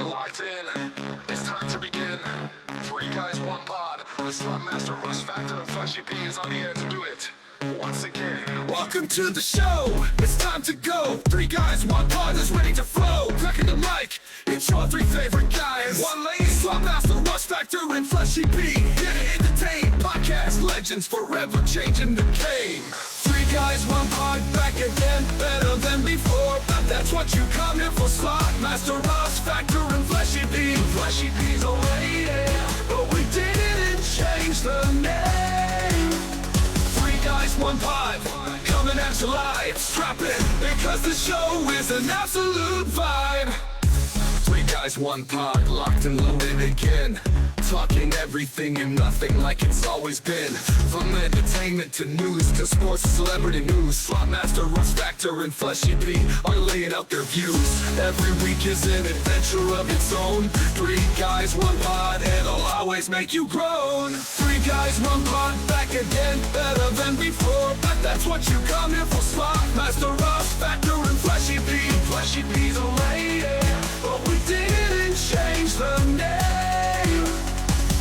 locked in. It's time to begin. 3 guys, 1 pod. The slot master Russ Factor and Fleshy P is on the air to do it once again. Welcome to the show. It's time to go. 3 guys, 1 pod is ready to flow. Cracking the mic. It's your 3 favorite guys. 1 lady, slot master Russ Factor and Fleshy P. Here to entertain. Podcast legends forever changing the game. 3 guys, 1 pod, back again, better than before. That's what you come here for. Slot master Russ Factor and Fleshy P. Fleshy P's already here, but we didn't change the name. 3 guys, 1 pod, coming at you live. Strap in, because the show is an absolute vibe. 3 guys, 1 pod, locked and loaded again. Talking everything and nothing like it's always been. From entertainment to news to sports to celebrity news. Slot master Russ Factor and Fleshy P are laying out their views. Every week is an adventure of its own. 3 guys, 1 pod, and it'll always make you groan. 3 guys, 1 pod, back again, better than before. But that's what you come here for. Slot master Russ Factor and Fleshy P. Fleshy P's already here, but we didn't change the name.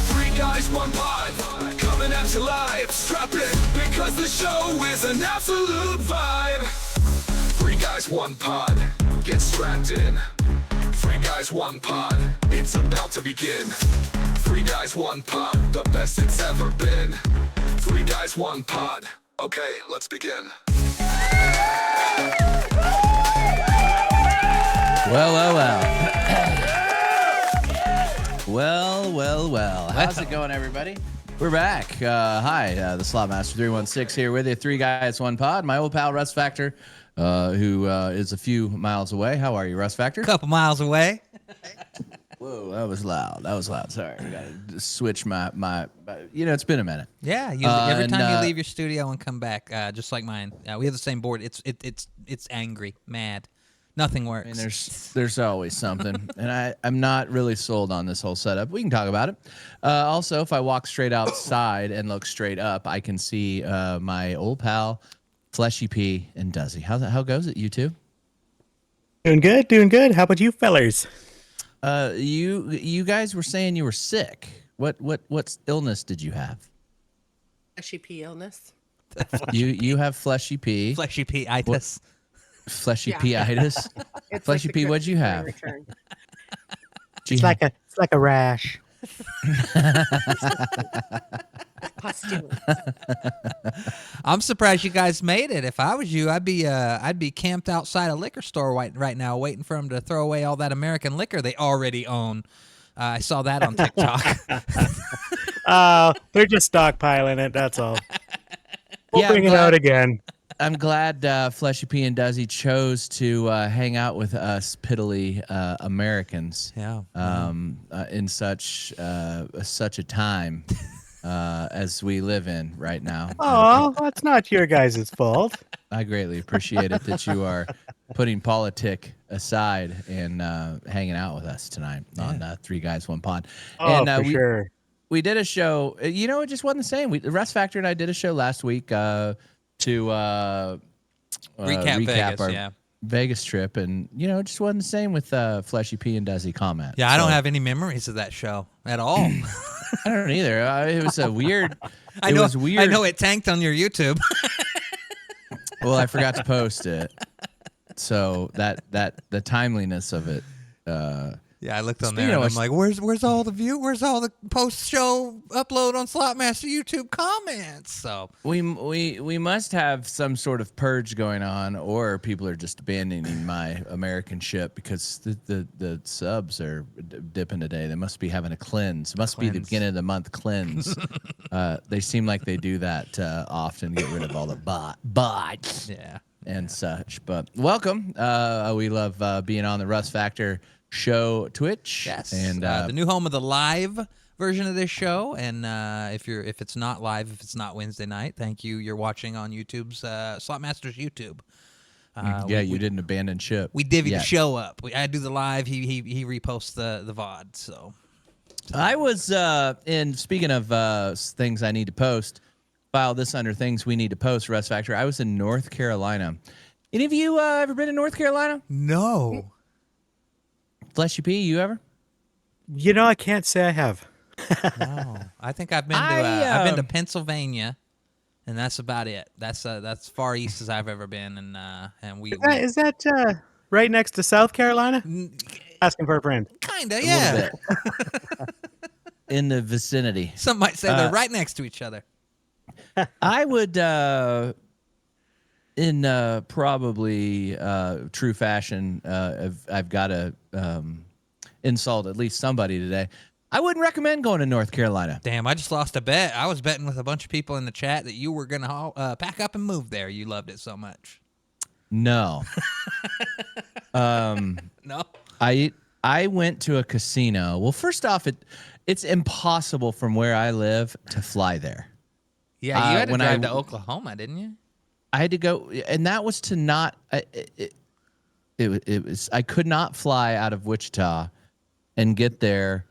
3 guys, 1 pod, coming at you live. Strap in, because the show is an absolute vibe. 3 guys, 1 pod, get strapped in. 3 guys, 1 pod, it's about to begin. 3 guys, 1 pod, the best it's ever been. 3 guys, 1 pod, okay, let's begin. Well. How's it going, everybody? We're back. Hi, the Slotmaster 316 here with you. 3 guys, 1 pod. My old pal, Russ Factor, who is a few miles away. How are you, Russ Factor? Couple miles away. Whoa, that was loud. Sorry. I got to switch my, it's been a minute. Yeah, every time you leave your studio and come back, just like mine. We have the same board. It's angry, mad. Nothing works. I mean, there's always something, and I'm not really sold on this whole setup. We can talk about it. Also, if I walk straight outside and look straight up, I can see my old pal, Fleshy P and Duzzy. How goes it, you two? Doing good. How about you fellers? You guys were saying you were sick. What illness did you have? Fleshy P illness. You have Fleshy P. Fleshy P-itis. Fleshy P-itis. Fleshy like P, what'd you have? It's like a rash. Pustulence. I'm surprised you guys made it. If I was you, I'd be camped outside a liquor store right now, waiting for them to throw away all that American liquor they already own. I saw that on TikTok. They're just stockpiling it. That's all. We'll Yeah, bring it out again. I'm glad Fleshy P and Duzzy chose to hang out with us piddly Americans. Yeah. In such a time as we live in right now. Oh, that's not your guys' fault. I greatly appreciate it that you are putting politic aside and hanging out with us tonight on 3 Guys 1 Pod. Oh, And, for sure. We did a show. It just wasn't the same. Russ Factor and I did a show last week to recap our Vegas, Vegas trip, and it just wasn't the same with Fleshy P and Duzzy comment. Yeah, I don't have any memories of that show at all. I don't either. It was a weird. I know it tanked on your YouTube. Well, I forgot to post it, so that the timeliness of it. Yeah, I looked on there and I'm like, where's all the where's all the post-show upload on Slotmaster YouTube comments? So we must have some sort of purge going on, or people are just abandoning my American ship because the subs are dipping today. They must be having a cleanse. It must be the beginning of the month cleanse. They seem like they do that often, get rid of all the bots and such. But welcome. We love being on the Russ Factor show Twitch. Yes, and the new home of the live version of this show. And if it's not live, if it's not Wednesday night, thank you. You're watching on YouTube's Slotmaster's YouTube. You didn't abandon ship. We divvied the show up. I do the live. He reposts the VOD. So I was speaking of things I need to post. File this under things we need to post. Russ Factor. I was in North Carolina. Any of you ever been to North Carolina? No. Fleshy P, you ever? I can't say I have. No, I think I've been to Pennsylvania, and that's about it. That's far east as I've ever been, and Is that right next to South Carolina? Asking for a friend. kinda, A yeah. little bit in the vicinity. Some might say they're right next to each other. I would, in probably true fashion, I've got to insult at least somebody today. I wouldn't recommend going to North Carolina. Damn, I just lost a bet. I was betting with a bunch of people in the chat that you were gonna pack up and move there. You loved it so much. No. No. I went to a casino. Well, first off, it's impossible from where I live to fly there. Yeah, you had to when drive to Oklahoma, didn't you? I had to go, and that was to not. It was I could not fly out of Wichita and get there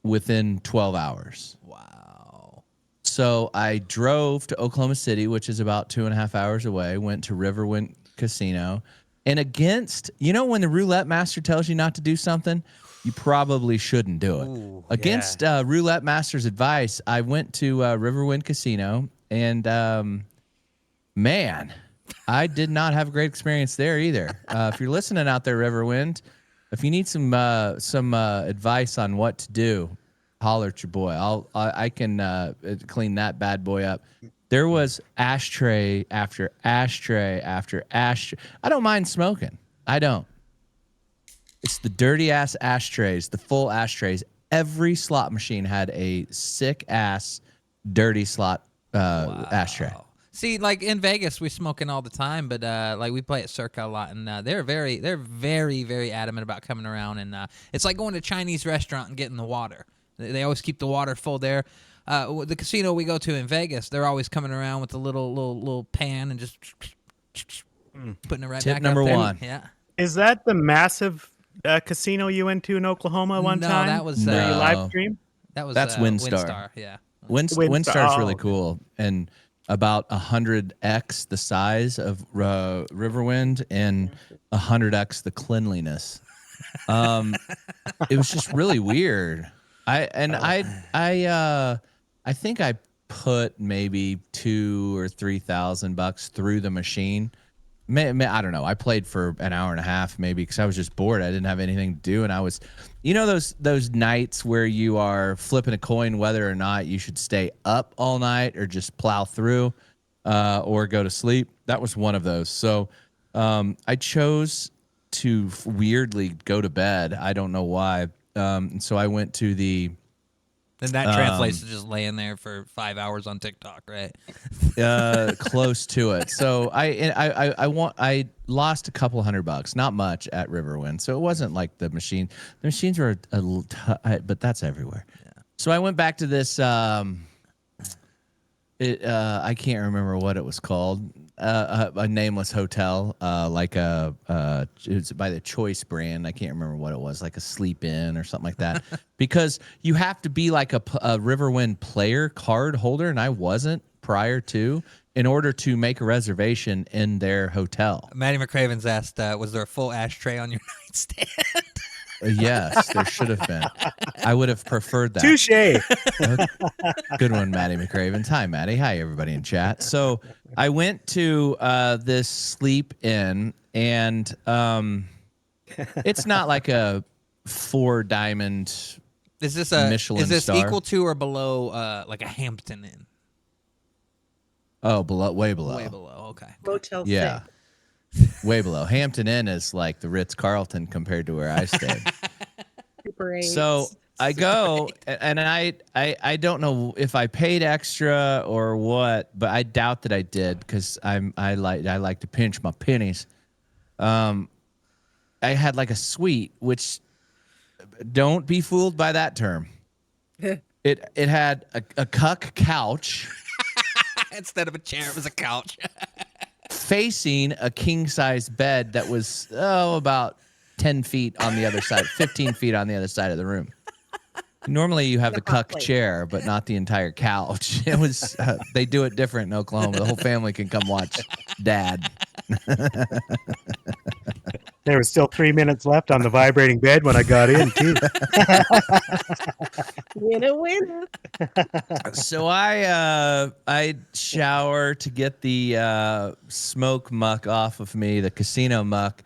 within 12 hours. Wow. So I drove to Oklahoma City, which is about 2.5 hours away. Went to Riverwind Casino, and when the roulette master tells you not to do something, you probably shouldn't do it. Ooh, Against roulette master's advice, I went to Riverwind Casino, and man, I did not have a great experience there either. If you're listening out there, Riverwind, if you need some advice on what to do, holler at your boy. I can clean that bad boy up. There was ashtray after ashtray after ashtray. I don't mind smoking. I don't. It's the dirty ass ashtrays, the full ashtrays. Every slot machine had a sick ass dirty slot ashtray. See, like in Vegas, we smoking all the time, but like we play at Circa a lot, and they're very, very adamant about coming around, and it's like going to a Chinese restaurant and getting the water. They always keep the water full there. The casino we go to in Vegas, they're always coming around with a little pan and just putting it right Tip back number up there. one. Yeah. Is that the massive casino you went to in Oklahoma one No, time? that was Where you No. live stream? That's Windstar. Yeah. Windstar's Oh, really okay. cool, and about 100x the size of Riverwind and 100x the cleanliness. It was just really weird. I think I put maybe $2,000 or $3,000 through the machine. I don't know. I played for an hour and a half maybe because I was just bored. I didn't have anything to do, and I was, those nights where you are flipping a coin whether or not you should stay up all night or just plow through, or go to sleep. That was one of those. So I chose to weirdly go to bed. I don't know why. And so I went to the And that translates to just laying there for 5 hours on TikTok, right? close to it. So I lost a couple $100, not much at Riverwind. So it wasn't like the machine. The machines were a little, but that's everywhere. Yeah. So I went back to this. I can't remember what it was called. A nameless hotel, like it was by the Choice brand. I can't remember what it was, like a Sleep Inn or something like that. Because you have to be like a Riverwind player card holder, and I wasn't prior to, in order to make a reservation in their hotel. Maddie McCraven's asked, was there a full ashtray on your nightstand? Yes, there should have been. I would have preferred that. Touche. Good one, Maddie McCraven. Hi, Maddie. Hi, everybody in chat. So I went to this Sleep Inn, and it's not like a 4-diamond Is this Michelin is this star. equal to or below like a Hampton Inn? Oh, way below. Way below. Okay. Motel Yeah. 6. Way below. Hampton Inn is like the Ritz-Carlton compared to where I stayed. Super 8. So I go, and I don't know if I paid extra or what, but I doubt that I did because I like to pinch my pennies. I had like a suite, which don't be fooled by that term. It had a cuck couch Instead of a chair, it was a couch. facing a king size bed that was about 10 feet on the other side, 15 feet on the other side of the room. Normally you have the cuck plate. chair, but not the entire couch. It was they do it different in Oklahoma. The whole family can come watch Dad. There was still 3 minutes left on the vibrating bed when I got in, too. Winner. So I shower to get the smoke muck off of me, the casino muck.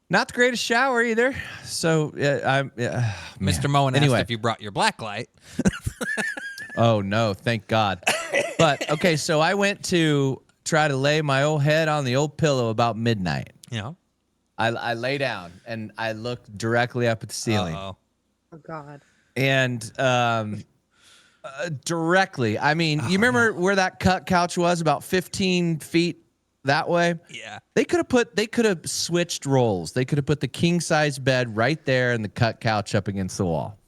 Not the greatest shower either. So Mr. Moen Anyway. asked if you brought your black light. Oh no, thank God. But okay, so I went to try to lay my old head on the old pillow about midnight. Yeah. I lay down and I looked directly up at the ceiling. Uh-oh. Oh God. And directly, I mean, you remember where that cut couch was, about 15 feet that way? Yeah. They could have switched roles. They could have put the king size bed right there and the cut couch up against the wall.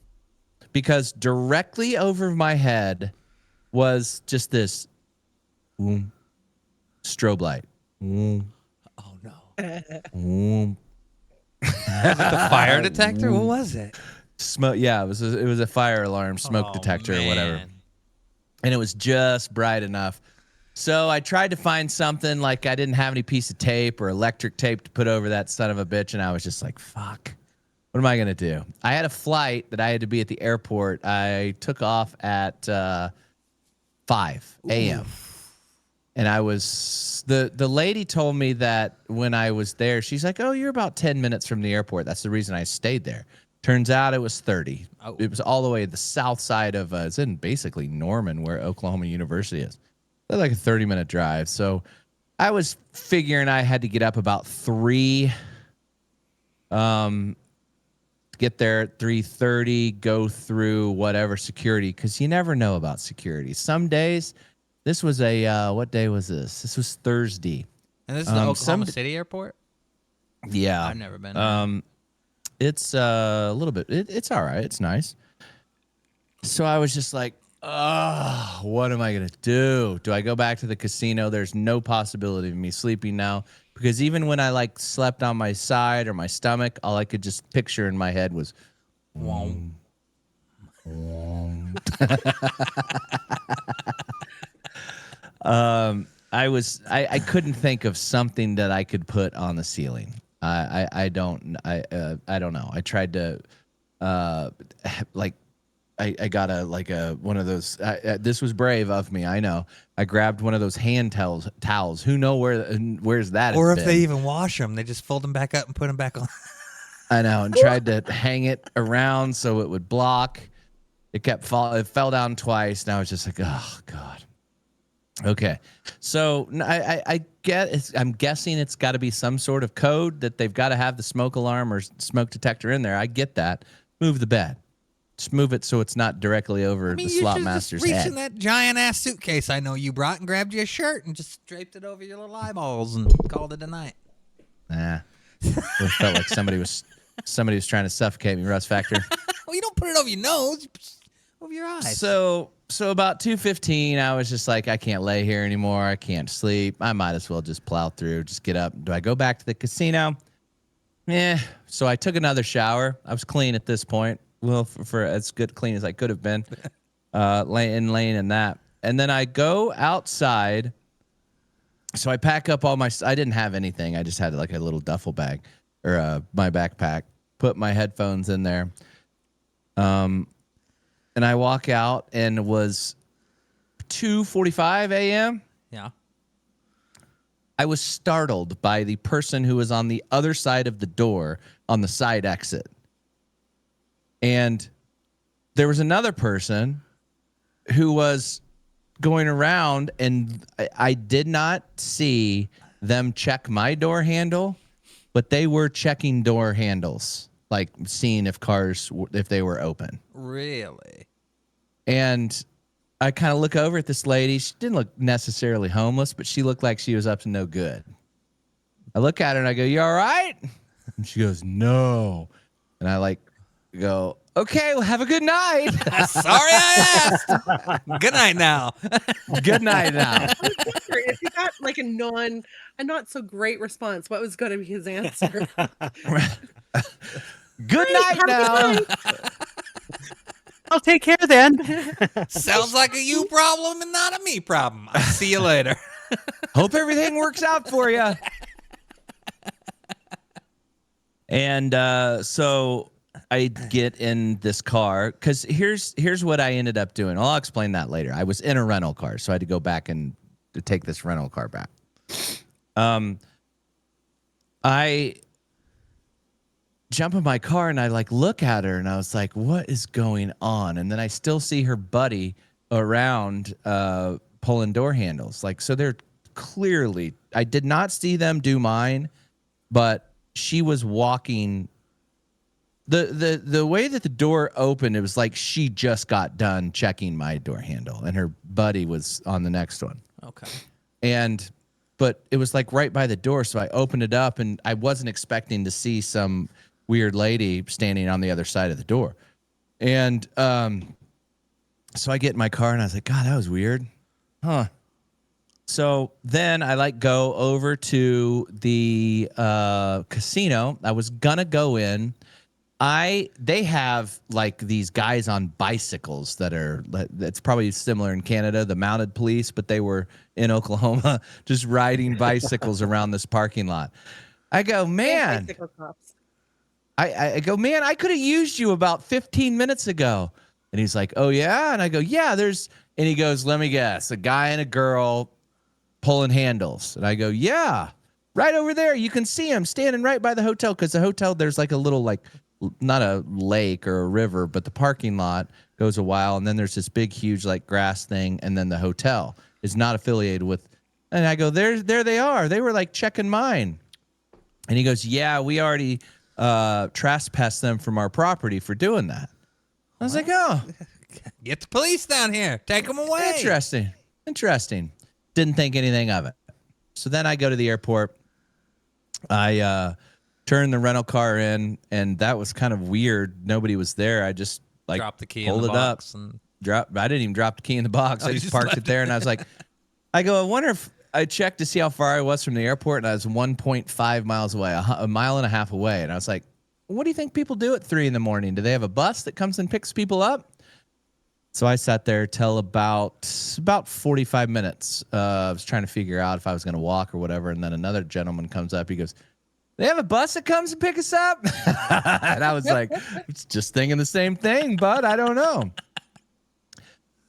Because directly over my head was just this strobe light. Oh no. Boom. The fire detector? What was it? Smoke. Yeah, it was a fire alarm, smoke detector or whatever. And it was just bright enough. So I tried to find something, like I didn't have any piece of tape or electric tape to put over that son of a bitch, and I was just like, fuck. What am I going to do? I had a flight that I had to be at the airport. I took off at 5 a.m. And I was the lady told me that when I was there, she's like, "Oh, you're about 10 minutes from the airport." That's the reason I stayed there. Turns out it was 30. Oh. It was all the way to the south side of it's in basically Norman, where Oklahoma University is. That's like a 30-minute drive. So I was figuring I had to get up about 3. Get there at 3:30, go through whatever security, because you never know about security. Some days, this was what day was this? This was Thursday. And this is the Oklahoma City airport? Yeah. I've never been. It's a little bit, it's all right. It's nice. So I was just like, what am I going to do? Do I go back to the casino? There's no possibility of me sleeping now. Because even when I like slept on my side or my stomach, all I could just picture in my head was, I couldn't think of something that I could put on the ceiling. I don't know. I tried to, I got one of those. This was brave of me. I know. I grabbed one of those hand towels. Who know where's that? Or if they even wash them, they just fold them back up and put them back on. I know, and tried to hang it around so it would block. It kept it fell down twice, and I was just like, oh God. Okay, so I'm guessing it's got to be some sort of code that they've got to have the smoke alarm or smoke detector in there. I get that. Move the bed. Just move it so it's not directly over the slot master's head. You should just reach in that giant ass suitcase I know you brought and grabbed you a shirt and just draped it over your little eyeballs and called it a night. Nah, it felt like somebody was trying to suffocate me. Russ Factor. Well, you don't put it over your nose, over your eyes. So about 2:15, I was just like, I can't lay here anymore. I can't sleep. I might as well just plow through. Just get up. Do I go back to the casino? Yeah. So I took another shower. I was clean at this point. Well, for as good clean as I could have been, laying in that. And then I go outside. So I pack up all I didn't have anything. I just had like a little duffel bag or my backpack, put my headphones in there. And I walk out and it was 2:45 a.m. Yeah. I was startled by the person who was on the other side of the door on the side exit. And there was another person who was going around, and I did not see them check my door handle, but they were checking door handles, like seeing if they were open. Really? And I kind of look over at this lady. She didn't look necessarily homeless, but she looked like she was up to no good. I look at her and I go, "You all right?" And she goes, "No." And I go, "Okay, well, have a good night." Sorry I asked. Good night now. Good night now. If he got like a not so great response, what was going to be his answer? Good night now. I'll take care then. Sounds like a you problem and not a me problem. I'll see you later. Hope everything works out for you. And so I get in this car because here's what I ended up doing. I'll explain that later. I was in a rental car, so I had to go back and to take this rental car back. I jump in my car and I like look at her and I was like, what is going on? And then I still see her buddy around pulling door handles. Like, so they're clearly, I did not see them do mine, but she was walking. The way that the door opened, it was like she just got done checking my door handle and her buddy was on the next one. Okay. But it was like right by the door. So I opened it up and I wasn't expecting to see some weird lady standing on the other side of the door. And so I get in my car and I was like, God, that was weird. Huh. So then I like go over to the casino. I was gonna go in. They have like these guys on bicycles that's probably similar in Canada, the mounted police, but they were in Oklahoma just riding bicycles around this parking lot. I go, man. Bicycle cops. I go, man, I could have used you about 15 minutes ago. And he's like, oh, yeah? And I go, yeah, and he goes, let me guess, a guy and a girl pulling handles. And I go, yeah, right over there. You can see him standing right by the hotel because the hotel, there's like a little, like, not a lake or a river, but the parking lot goes a while. And then there's this big, huge, like, grass thing. And then the hotel is not affiliated with. And I go, there they are. They were, like, checking mine. And he goes, yeah, we already trespassed them from our property for doing that. I was like, oh, Get the police down here. Take them away. interesting. Didn't think anything of it. So then I go to the airport. I turn the rental car in, and that was kind of weird. Nobody was there. I just like Drop the key pulled in the it box up. and I didn't even drop the key in the box. Oh, I you just just parked left it there, and I was like, I wonder if I checked to see how far I was from the airport, and I was 1.5 miles away, a mile and a half away. And I was like, what do you think people do at 3 a.m? Do they have a bus that comes and picks people up? So I sat there till about 45 minutes. I was trying to figure out if I was going to walk or whatever. And then another gentleman comes up. He goes, they have a bus that comes and picks us up? And I was like, just thinking the same thing, bud. I don't know.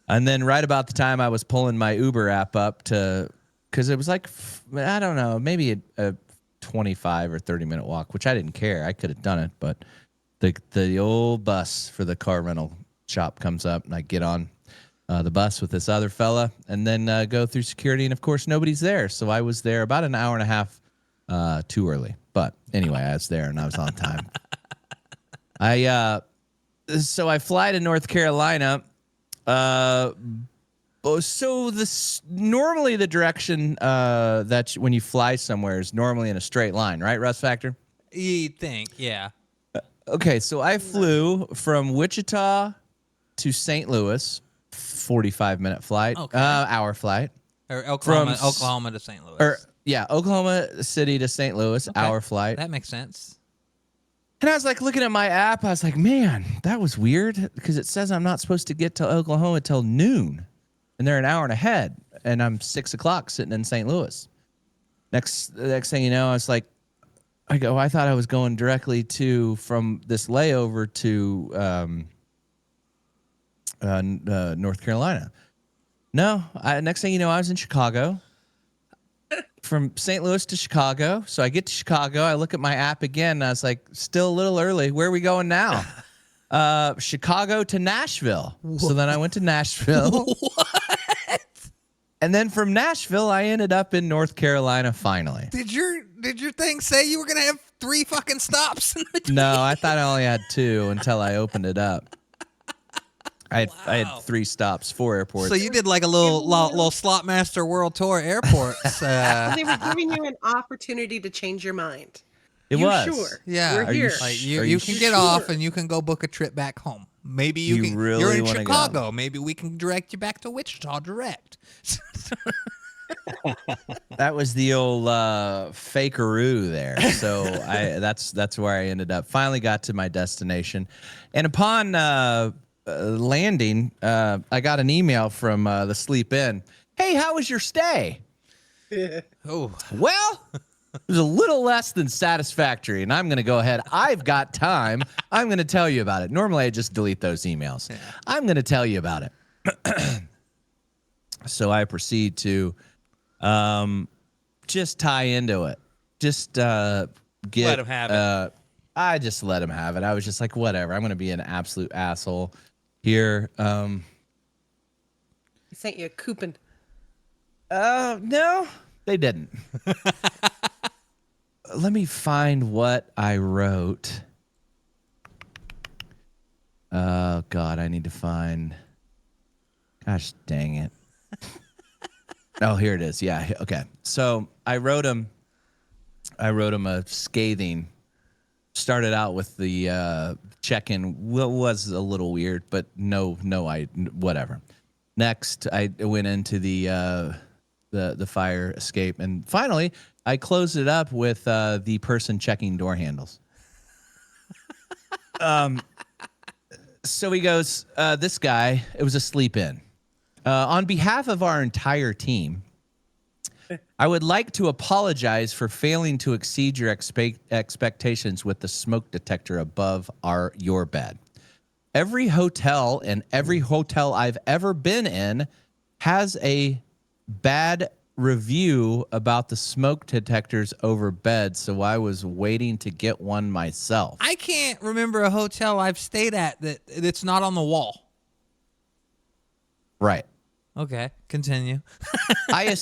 And then right about the time I was pulling my Uber app up because it was like, I don't know, maybe a 25 or 30-minute walk, which I didn't care. I could have done it. But the old bus for the car rental shop comes up, and I get on the bus with this other fella and then go through security. And, of course, nobody's there. So I was there about an hour and a half too early. But anyway, I was there, and I was on time. So I fly to North Carolina. So normally the direction when you fly somewhere is normally in a straight line, right, Russ Factor? you'd think, yeah. Okay, so I flew from Wichita to St. Louis, 45-minute flight, Okay. hour flight. Or Oklahoma to St. Louis. Oklahoma City to St. Louis, Okay. hour flight. That makes sense. And I was like looking at my app. I was like, man, that was weird because it says I'm not supposed to get to Oklahoma till noon, and they're an hour and ahead, and I'm 6 o'clock sitting in St. Louis. Next thing you know, I was like, I thought I was going directly from this layover to North Carolina. No, next thing you know, I was in Chicago. From St. Louis to Chicago. So I get to Chicago. I look at my app again. And I was like, still a little early. Where are we going now? Chicago to Nashville. What? So then I went to Nashville. What? And then from Nashville, I ended up in North Carolina finally. Did your thing say you were gonna have 3 fucking stops in between? No, I thought I only had 2 until I opened it up. I had 3 stops, 4 airports. So you did like a little Slotmaster World Tour airports. They were giving you an opportunity to change your mind. It You was. sure? Yeah. We're Are you here. Like Are you you can get sure? off and you can go book a trip back home. Maybe You can. really You're in wanna go. Chicago. Maybe we can direct you back to Wichita direct. That was the old fakeroo there. So that's where I ended up. Finally got to my destination, and upon landing, I got an email from the Sleep Inn. Hey, how was your stay? Oh, Well, It was a little less than satisfactory, and I'm going to go ahead. I've got time. I'm going to tell you about it. Normally, I just delete those emails. Yeah. I'm going to tell you about it. So I proceed to just tie into it. Just let him have it. I just let him have it. I was just like, whatever. I'm going to be an absolute asshole here. He sent you a coupon. No, they didn't. Let me find what I wrote. Oh, God, I need to find. Gosh, dang it. Oh, here it is. Yeah. Okay. So I wrote him a scathing. Started out with the check-in. Was a little weird, but whatever. Next, I went into the fire escape, and finally, I closed it up with the person checking door handles. So he goes, this guy, it was a sleep-in. On behalf of our entire team, I would like to apologize for failing to exceed your expectations with the smoke detector above your bed. Every hotel and every hotel I've ever been in has a bad review about the smoke detectors over bed, so I was waiting to get one myself. I can't remember a hotel I've stayed at that's not on the wall. Right. Okay, continue. I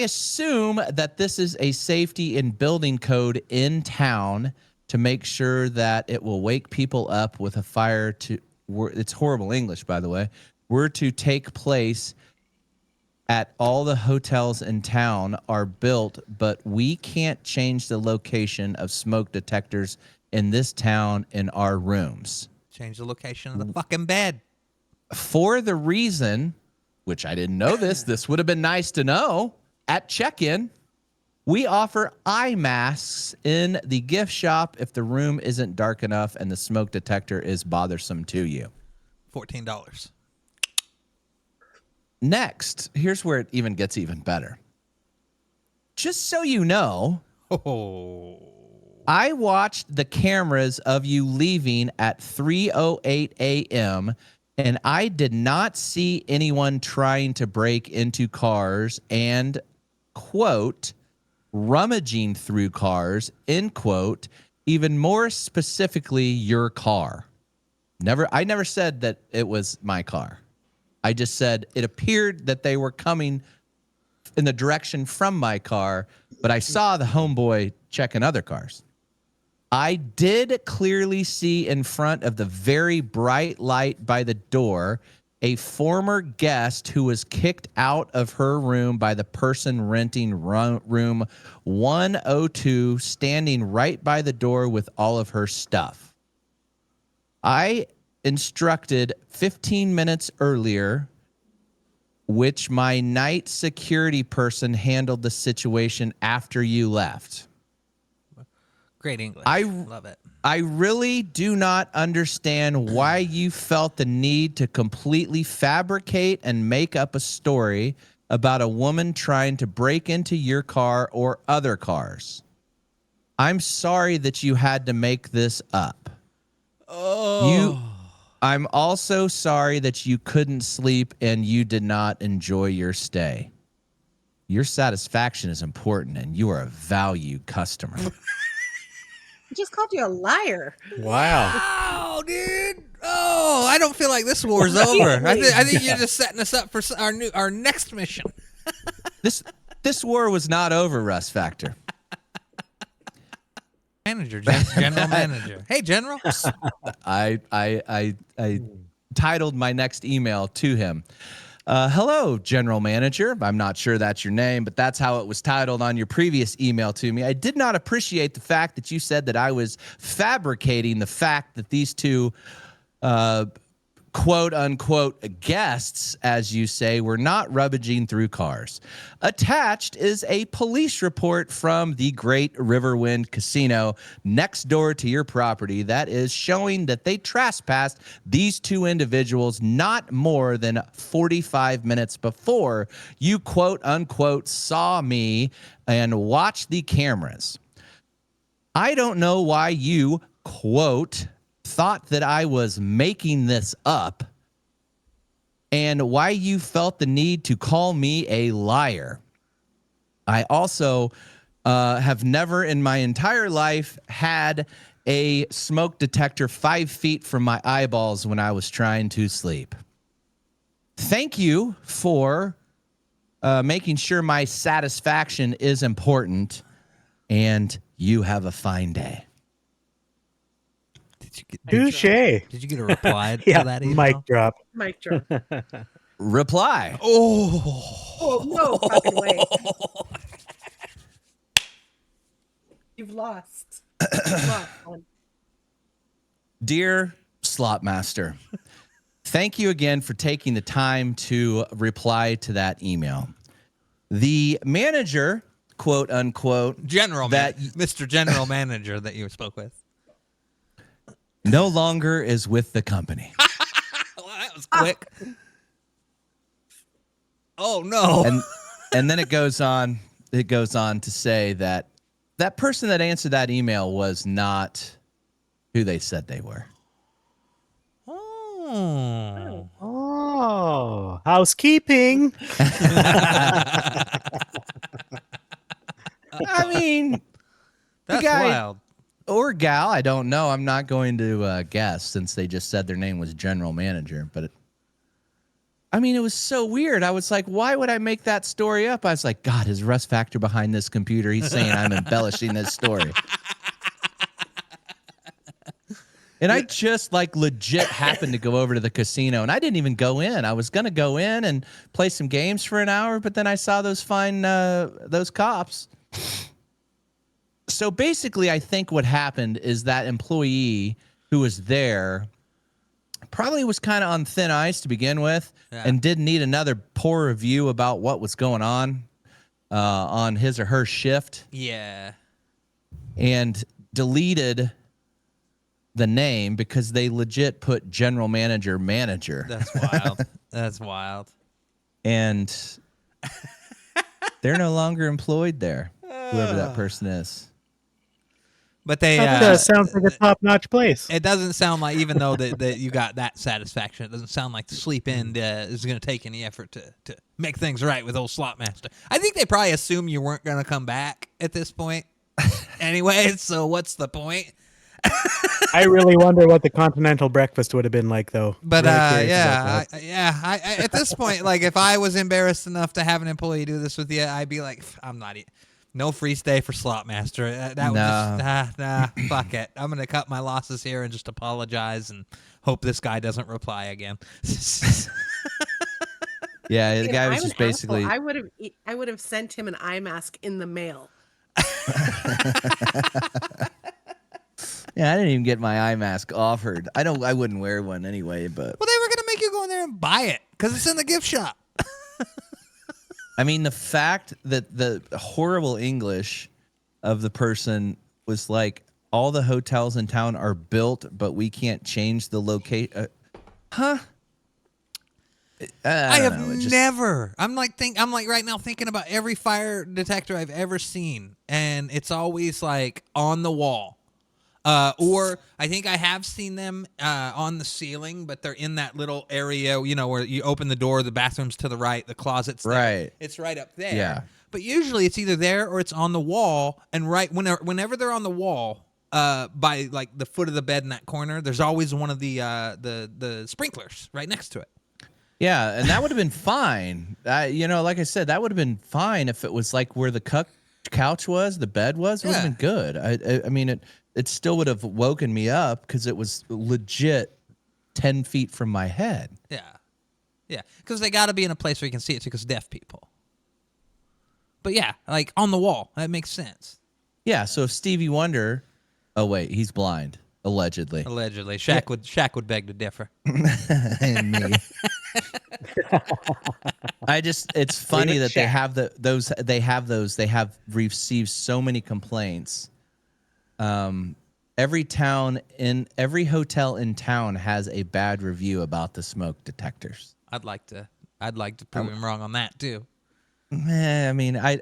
assume that this is a safety and building code in town to make sure that it will wake people up with a fire to. It's horrible English, by the way. Were to take place at all the hotels in town are built, but we can't change the location of smoke detectors in this town in our rooms. Change the location of the fucking bed. For the reason, which I didn't know this would have been nice to know, at check-in, we offer eye masks in the gift shop if the room isn't dark enough and the smoke detector is bothersome to you. $14. Next, here's where it even gets even better. Just so you know, I watched the cameras of you leaving at 3:08 a.m., and I did not see anyone trying to break into cars and, quote, rummaging through cars, end quote, even more specifically your car. I never said that it was my car. I just said it appeared that they were coming in the direction from my car, but I saw the homeboy checking other cars. I did clearly see in front of the very bright light by the door a former guest who was kicked out of her room by the person renting room 102, standing right by the door with all of her stuff. I instructed 15 minutes earlier, which my night security person handled the situation after you left. Great English. Love it. I really do not understand why you felt the need to completely fabricate and make up a story about a woman trying to break into your car or other cars. I'm sorry that you had to make this up. I'm also sorry that you couldn't sleep and you did not enjoy your stay. Your satisfaction is important and you are a valued customer. He just called you a liar. Wow. Oh, dude. Oh, I don't feel like this war's over. I think you're just setting us up for our next mission. This war was not over, Russ Factor. Manager, general manager. Hey, general. I titled my next email to him. Hello, general manager. I'm not sure that's your name, but that's how it was titled on your previous email to me. I did not appreciate the fact that you said that I was fabricating the fact that these two, quote unquote guests, as you say, were not rummaging through cars. Attached is a police report from the Great Riverwind Casino next door to your property that is showing that they trespassed these two individuals not more than 45 minutes before you quote unquote saw me and watched the cameras. I don't know why you quote thought that I was making this up and why you felt the need to call me a liar. I also have never in my entire life had a smoke detector 5 feet from my eyeballs when I was trying to sleep. Thank you for making sure my satisfaction is important, and you have a fine day. Touche. Did you get a reply Yeah, to that email? mic drop. Mic drop. Reply. Oh, no fucking way. You've lost. You've lost one. Dear Slopmaster, thank you again for taking the time to reply to that email. The manager, quote unquote, Mr. General Manager that you spoke with. no longer is with the company. Well, that was quick. Oh no. And then it goes on to say that that person that answered that email was not who they said they were. Oh. Oh, housekeeping. I mean, That's guy- wild. or gal, I don't know. I'm not going to guess since they just said their name was general manager. But I mean, it was so weird. I was like, why would I make that story up? I was like, God, is Russ Factor behind this computer? He's saying I'm embellishing this story. And I just like legit happened to go over to the casino, and I didn't even go in. I was gonna go in and play some games for an hour, but then I saw those those cops. So basically, I think what happened is that employee who was there probably was kind of on thin ice to begin with, and didn't need another poor review about what was going on his or her shift, Yeah. and deleted the name because they legit put general manager. That's wild. That's wild. And they're no longer employed there, whoever that person is. But they That sounds like a top-notch place. it doesn't sound like, even though that you got that satisfaction, it doesn't sound like the sleep in is going to take any effort to make things right with old Slopmaster. I think they probably assumed you weren't going to come back at this point anyway, so what's the point? I really wonder what the continental breakfast would have been like, though. But Really curious about that. I at this point, like, if I was embarrassed enough to have an employee do this with you, I'd be like, I'm not no free stay for Slopmaster. That was just, fuck it. I'm gonna cut my losses here and just apologize and hope this guy doesn't reply again. Yeah, the guy I'm was just an basically. asshole. I would have sent him an eye mask in the mail. Yeah, I didn't even get my eye mask offered. I wouldn't wear one anyway, but Well, they were gonna make you go in there and buy it because it's in the gift shop. I mean, the fact that the horrible English of the person was like, all the hotels in town are built, but we can't change the location. Huh? I don't have know, it just- never. I'm like right now thinking about every fire detector I've ever seen, and it's always like on the wall. Or I think I have seen them on the ceiling, but they're in that little area, where you open the door, the bathroom's to the right, the closet's there. Right. It's right up there. Yeah. But usually it's either there or it's on the wall, and right whenever they're on the wall, by like the foot of the bed in that corner, there's always one of the sprinklers right next to it. Yeah, and that would have been fine. Like I said, that would have been fine if it was like where the couch was, the bed was. It would have been good. I mean, it still would have woken me up because it was legit 10 feet from my head. Yeah, because they got to be in a place where you can see it too, because deaf people. But yeah, like on the wall, that makes sense. Yeah, so if Stevie Wonder, oh wait, he's blind. Allegedly. Allegedly, Shaq would beg to differ. And me. It's funny that they have they have received so many complaints. Every hotel in town has a bad review about the smoke detectors. I'd like to prove him wrong on that too. I mean, I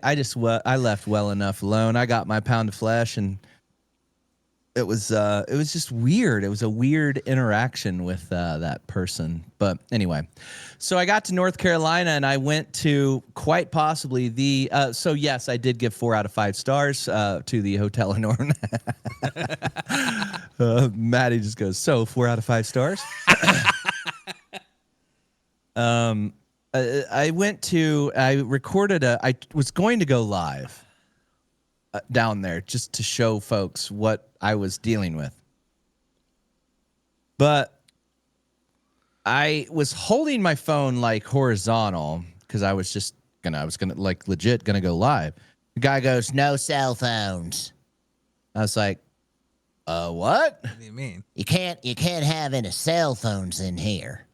left well enough alone. I got my pound of flesh, and it was just weird. It was a weird interaction with that person. But anyway, so I got to North Carolina, and I went to quite possibly the. So yes, I did give 4 out of 5 stars to the hotel in Orne. Maddie just goes, so 4 out of 5 stars. I was going to go live down there just to show folks what I was dealing with. But I was holding my phone like horizontal because I was gonna like legit gonna go live. The guy goes, no cell phones. I was like, what? What do you mean? You can't have any cell phones in here.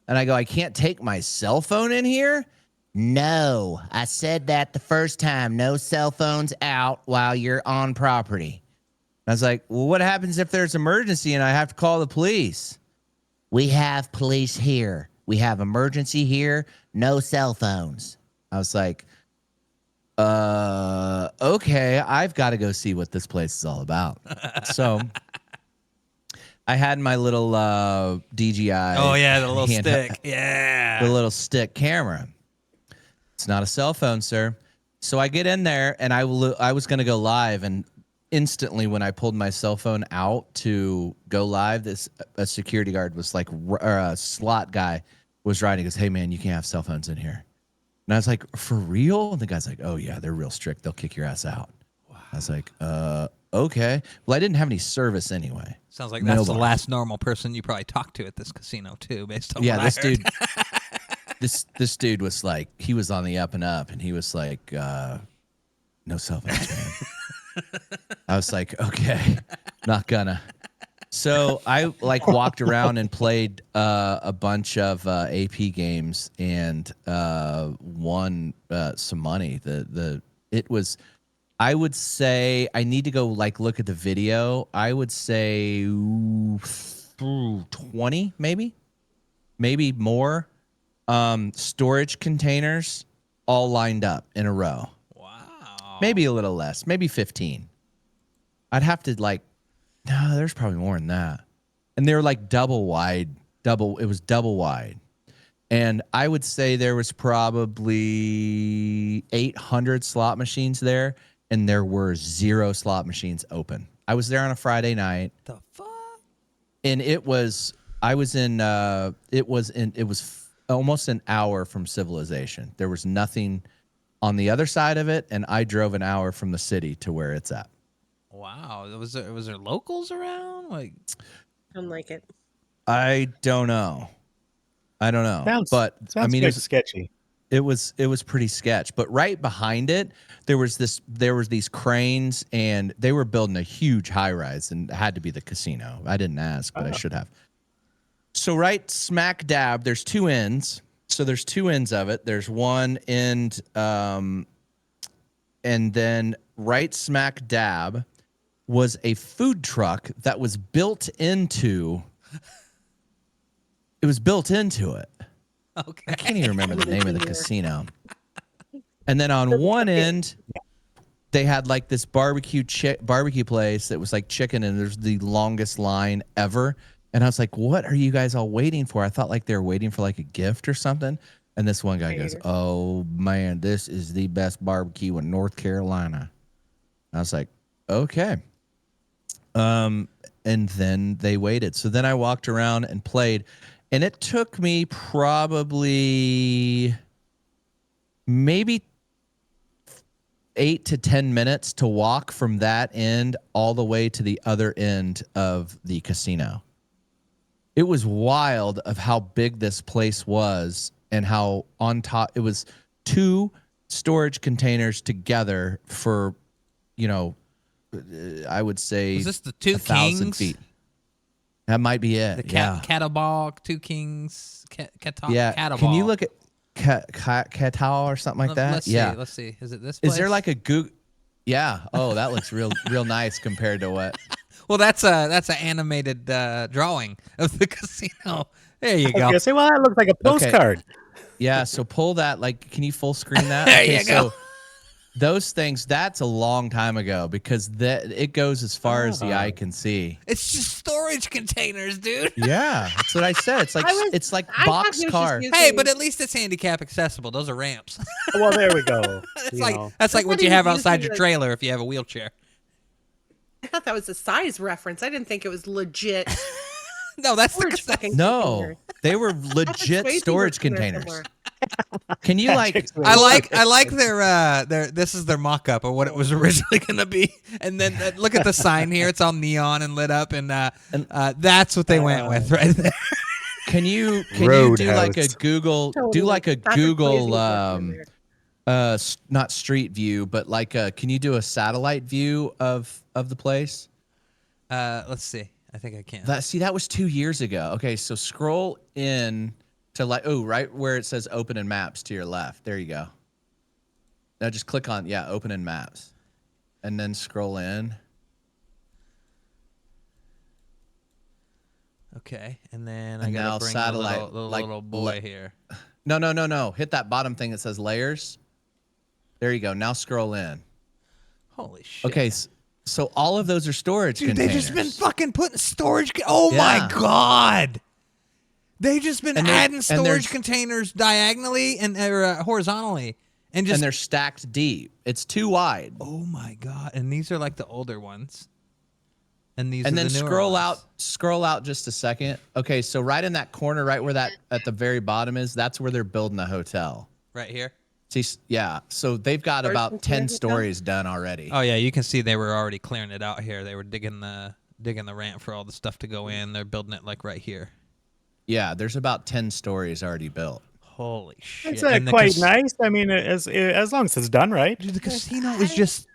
And I go, I can't take my cell phone in here? No, I said that the first time. No cell phones out while you're on property. I was like, well, what happens if there's emergency and I have to call the police? We have police here. We have emergency here. No cell phones. I was like, okay, I've got to go see what this place is all about. So I had my little DJI. Oh yeah, the little handheld- stick. Yeah. The little stick camera. It's not a cell phone, sir. So I get in there, and I was going to go live, and instantly when I pulled my cell phone out to go live, a security guard was like, or a slot guy was writing, goes, hey man, you can't have cell phones in here. And I was like, for real? And the guy's like, oh yeah, they're real strict. They'll kick your ass out. Wow. I was like, okay. Well, I didn't have any service anyway. Sounds like that's the last normal person you probably talked to at this casino too, based on what I this heard. dude. This dude was like, he was on the up and up, and he was like, no cell phones, man. I was like, okay, not gonna. So I like walked around and played a bunch of AP games and won some money. It was, I would say, I need to go like look at the video. I would say 20 maybe more storage containers all lined up in a row. Wow. Maybe a little less, maybe 15. I'd have to like, no, there's probably more than that. And they were like double wide. It was double wide. And I would say there was probably 800 slot machines there, and there were 0 slot machines open. I was there on a Friday night. The fuck? And it was almost an hour from civilization. There was nothing on the other side of it, and I drove an hour from the city to where it's at. Wow. Was there locals around? Like, Don't like it. I don't know. Sounds I mean, good sketchy. it was pretty sketch. But right behind it, there was these cranes, and they were building a huge high rise, and it had to be the casino. I didn't ask, but I should have. So right smack dab, there's 2 ends. So there's 2 ends of it. There's one end, and then right smack dab was a food truck that was built into. It was built into it. okay. I can't even remember the name of the casino. And then on one end, they had like this barbecue place that was like chicken, and there's the longest line ever. And I was like, what are you guys all waiting for? I thought like they were waiting for like a gift or something. And this one guy goes, oh man, this is the best barbecue in North Carolina. I was like, okay. And then they waited. So then I walked around and played, and it took me probably maybe 8 to 10 minutes to walk from that end all the way to the other end of the casino. It was wild of how big this place was, and how on top it was 2 storage containers together for, I would say, Was this the 2 1,000 kings? feet. That might be it. The Yeah. cattle ball, two kings, cattle. Yeah. Cattle Can you ball. look at Catal or something like that? Let's Yeah. see. Let's see. Is it this place? Is there like a Google? Yeah. Oh, that looks real nice compared to what. Well, that's an animated drawing of the casino. There you I was go. gonna say, well, that looks like a postcard. Yeah. So pull that. Like, can you full screen that? There you go. So those things. That's a long time ago because it goes as far as the eye can see. It's just storage containers, dude. Yeah. That's what I said. It's like I was- it's like I thought box he was car. just Hey, using- but at least it's handicap accessible. Those are ramps. Well, there we go. That's You like know. that's like I what thought you he have was outside using your the- trailer if you have a wheelchair. I thought that was a size reference. I didn't think it was legit. No, that's the Storage casino. fucking No, container. they were Patrick legit Swayze storage worked in there containers. somewhere. Can you like? I like their this is their mock-up of what it was originally going to be, and then look at the sign here; it's all neon and lit up, and that's what they went with right there. Can you do like a Roadhouse. Google? Do Totally. like a Patrick Swayze Google, worked in there. not street view, but like can you do a satellite view of the place? Let's see. I think I can. That was 2 years ago. Okay, so scroll in to right where it says open in maps to your left. There you go. Now just click on open in maps, and then scroll in. Okay, and then I And now gotta bring satellite, the like, little boy here. No. Hit that bottom thing that says layers. There you go. Now scroll in. Holy shit! Okay, so all of those are storage Dude, containers. they've just been fucking putting storage. Oh my Yeah. god! They've just been And adding storage there's- containers diagonally and horizontally, and just. And they're stacked deep. It's too wide. Oh my god! And these are like the older ones. And these. And are then the newer scroll ones. out just a second. Okay, so right in that corner, right where that at the very bottom is, that's where they're building a hotel. Right here. See, yeah. So they've got Storage about 10 container hotel? stories done already. Oh yeah, you can see they were already clearing it out here. They were digging the ramp for all the stuff to go in. They're building it like right here. Yeah, there's about 10 stories already built. Holy shit! It's And the quite nice. I mean, as long as it's done right. Dude, the casino is just.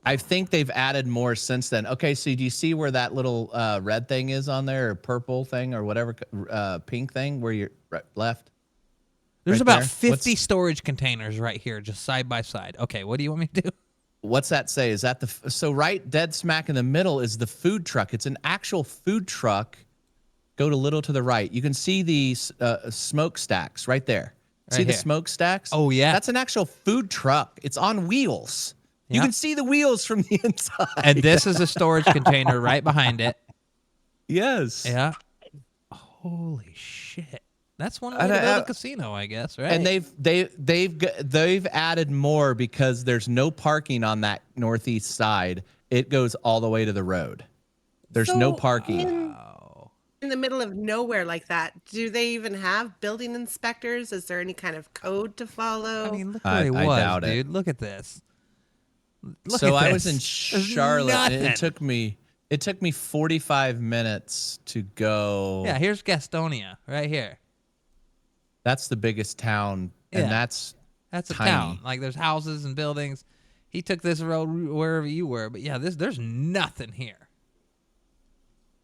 I think they've added more since then. Okay, so do you see where that little red thing is on there, or purple thing, or whatever, pink thing, where you're left? There's Right about there? 50 storage containers right here, just side by side. Okay, what do you want me to do? What's that say? Is that so right dead smack in the middle is the food truck. It's an actual food truck. Go to little to the right. You can see the smokestacks right there. See Right the here. smokestacks? Oh, yeah. That's an actual food truck. It's on wheels. You Yeah. can see the wheels from the inside. And this is a storage container right behind it. yes. Yeah. Holy shit. That's one way And to build I- a casino, I guess, right? And they've added more because there's no parking on that northeast side. It goes all the way to the road. There's no So, parking. In the middle of nowhere like that, do they even have building inspectors? Is there any kind of code to follow? I mean, look I- where he I was, doubt it. dude. Look at this. Look So at I was this. in There's Charlotte. And nothing. it took me 45 minutes to go. Yeah, here's Gastonia right here. That's the biggest town, and Yeah. that's That's a tiny. town. Like there's houses and buildings. He took this road wherever you were, but yeah, there's nothing here.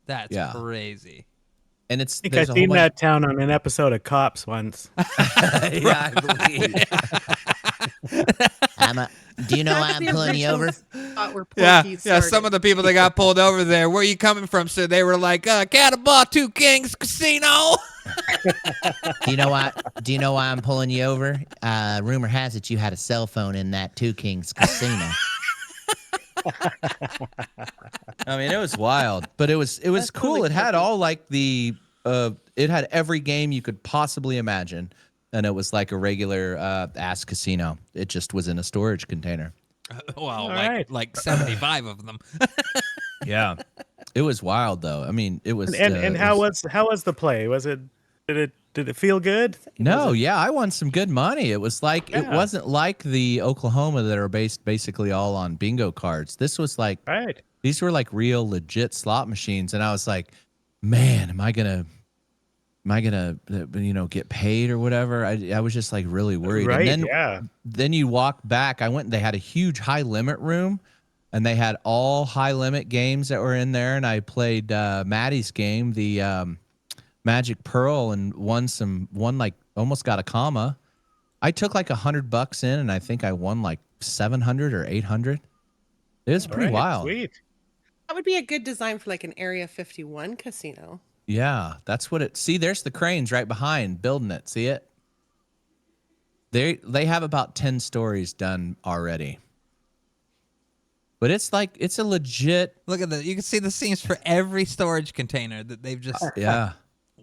That's Yeah. crazy. And it's I think there's I've a whole seen bunch. that town on an episode of Cops once. Yeah, I believe. Do you know why I'm pulling you over? Yeah. Some of the people that got pulled over there, where are you coming from? So they were like, Catawba, Two Kings Casino. Do you know why? Do you know why I'm pulling you over? Rumor has it you had a cell phone in that Two Kings casino. I mean, it was wild, but it was cool. totally It had trippy. all like it had every game you could possibly imagine, and it was like a regular ass casino. It just was in a storage container. Well, right. like 75 of them. Yeah, it was wild though. I mean, it was. And how was the play? Was it did it feel good? No, yeah, I won some good money. It was like it Yeah. wasn't like the Oklahoma that are based basically all on bingo cards. This was like Right. these were like real legit slot machines, and I was like, man, am I gonna get paid or whatever? I was just like really worried. Right. And then Yeah. then you walk back. I went and they had a huge high limit room. and they had all high limit games that were in there. And I played Maddie's game, the Magic Pearl, and won like almost got a comma. I took like $100 in, and I think I won like 700 or 800. It was pretty wild. Sweet. That would be a good design for like an Area 51 casino. Yeah, that's what it. See, there's the cranes right behind building it. See it? They have about 10 stories done already. But it's a legit. Look at that. You can see the seams for every storage container that they've just. Yeah.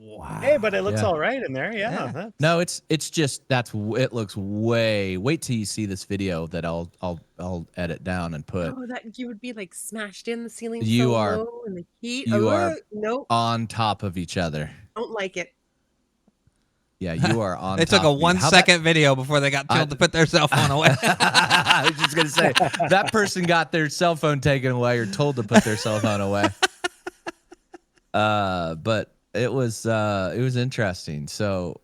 Wow. Hey, but it looks Yeah. all right in there. Yeah. No, it's just it looks way. Wait till you see this video that I'll edit down and put. Oh, that you would be like smashed in the ceiling. You so are- low and the heat. you are Nope, on top of each other. don't like it. Yeah, you are on. They took top a of 1 second video before they got told to put their cell phone away. I was just gonna say that person got their cell phone taken away or told to put their cell phone away. But it was interesting. So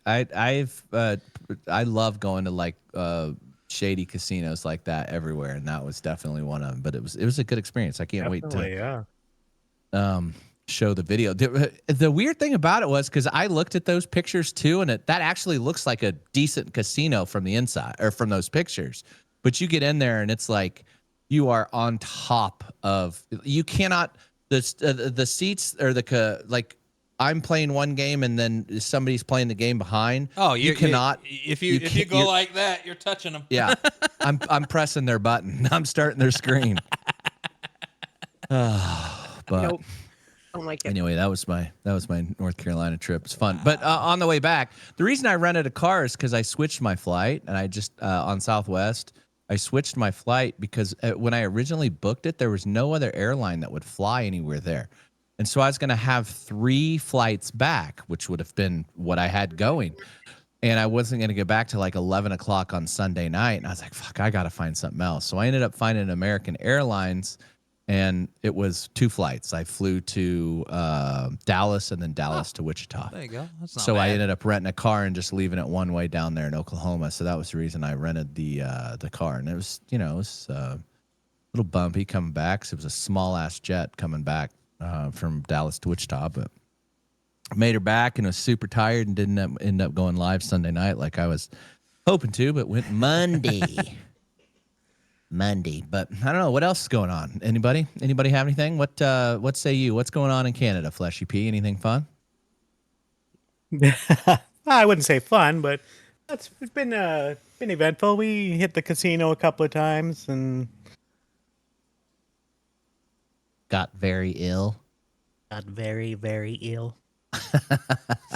I love going to like shady casinos like that everywhere, and that was definitely one of them. But it was a good experience. I can't wait to show the video. The weird thing about it was because I looked at those pictures too, and that actually looks like a decent casino from the inside or from those pictures. But you get in there and it's like you are on top of. You cannot the seats or like. I'm playing one game and then somebody's playing the game behind. Oh, you cannot. If you go like that, you're touching them. Yeah, I'm pressing their button. I'm starting their screen. But Nope, don't like it. anyway, that was my North Carolina trip. It's fun. But on the way back, the reason I rented a car is because I switched my flight, and I just on Southwest. I switched my flight because when I originally booked it, there was no other airline that would fly anywhere there. And so I was going to have 3 flights back, which would have been what I had going. And I wasn't going to get back to like 11 o'clock on Sunday night. And I was like, fuck, I got to find something else. So I ended up finding American Airlines, and it was 2 flights. I flew to Dallas and then Dallas to Wichita. There you go. That's not So I bad. ended up renting a car and just leaving it one way down there in Oklahoma. So that was the reason I rented the car. And it was, it was a little bumpy coming back. So it was a small ass jet coming back from Dallas to Wichita, but I made her back and was super tired and didn't end up going live Sunday night like I was hoping to, but went Monday. But I don't know what else is going on. Anybody have anything? What say you? What's going on in Canada, Fleshy P? Anything fun? I wouldn't say fun, but it's been eventful. We hit the casino a couple of times and Got very ill. Got very, very ill.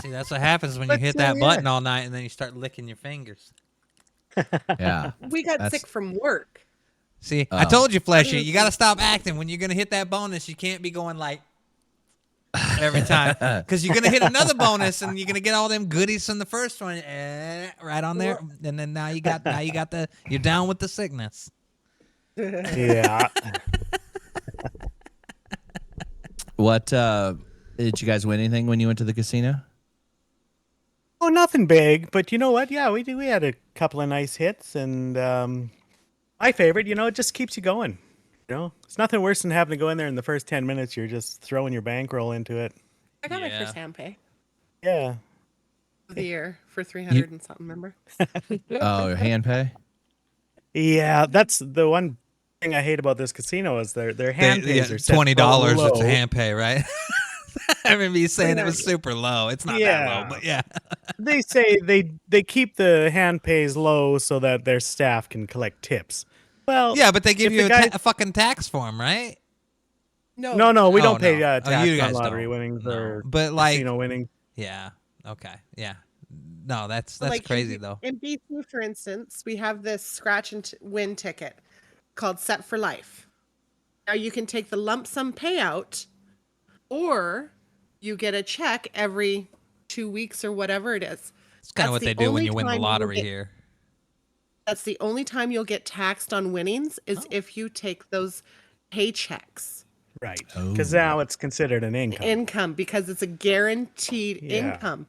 See, that's what happens when you hit that button all night and then you start licking your fingers. Yeah. We got sick from work. See, I told you, Fleshy, you got to stop acting. When you're going to hit that bonus, you can't be going like every time. Because you're going to hit another bonus and you're going to get all them goodies from the first one right on there. And then now you got you're down with the sickness. yeah. What did you guys win anything when you went to the casino? Oh, nothing big, but you know what? Yeah, we had a couple of nice hits, and my favorite, it just keeps you going. It's nothing worse than having to go in there in the first 10 minutes. You're just throwing your bankroll into it. I got my first hand pay Yeah. of the year for 300 and something. Remember? Oh, hand pay? Yeah, that's the one thing I hate about this casino is their hand pays are set $20. so It's a low. hand pay, right? I remember you saying it was super low. It's not that Yeah. low, but yeah. They say they keep the hand pays low so that their staff can collect tips. Well, Yeah, but they give if you the guy- a fucking tax form, right? No, No, we Oh, don't pay no. tax Oh, you on guys lottery don't. winnings No. or But like, casino winnings. yeah, okay, yeah. No, that's Like, crazy in, though. In BC, for instance, we have this scratch and win ticket called Set for Life. Now you can take the lump sum payout, or you get a check every 2 weeks or whatever it is. It's kind of That's what the they do when only you win the time lottery get- here. That's the only time you'll get taxed on winnings is if you take those paychecks. Right. Because now it's considered an income. Because it's a guaranteed Yeah. income.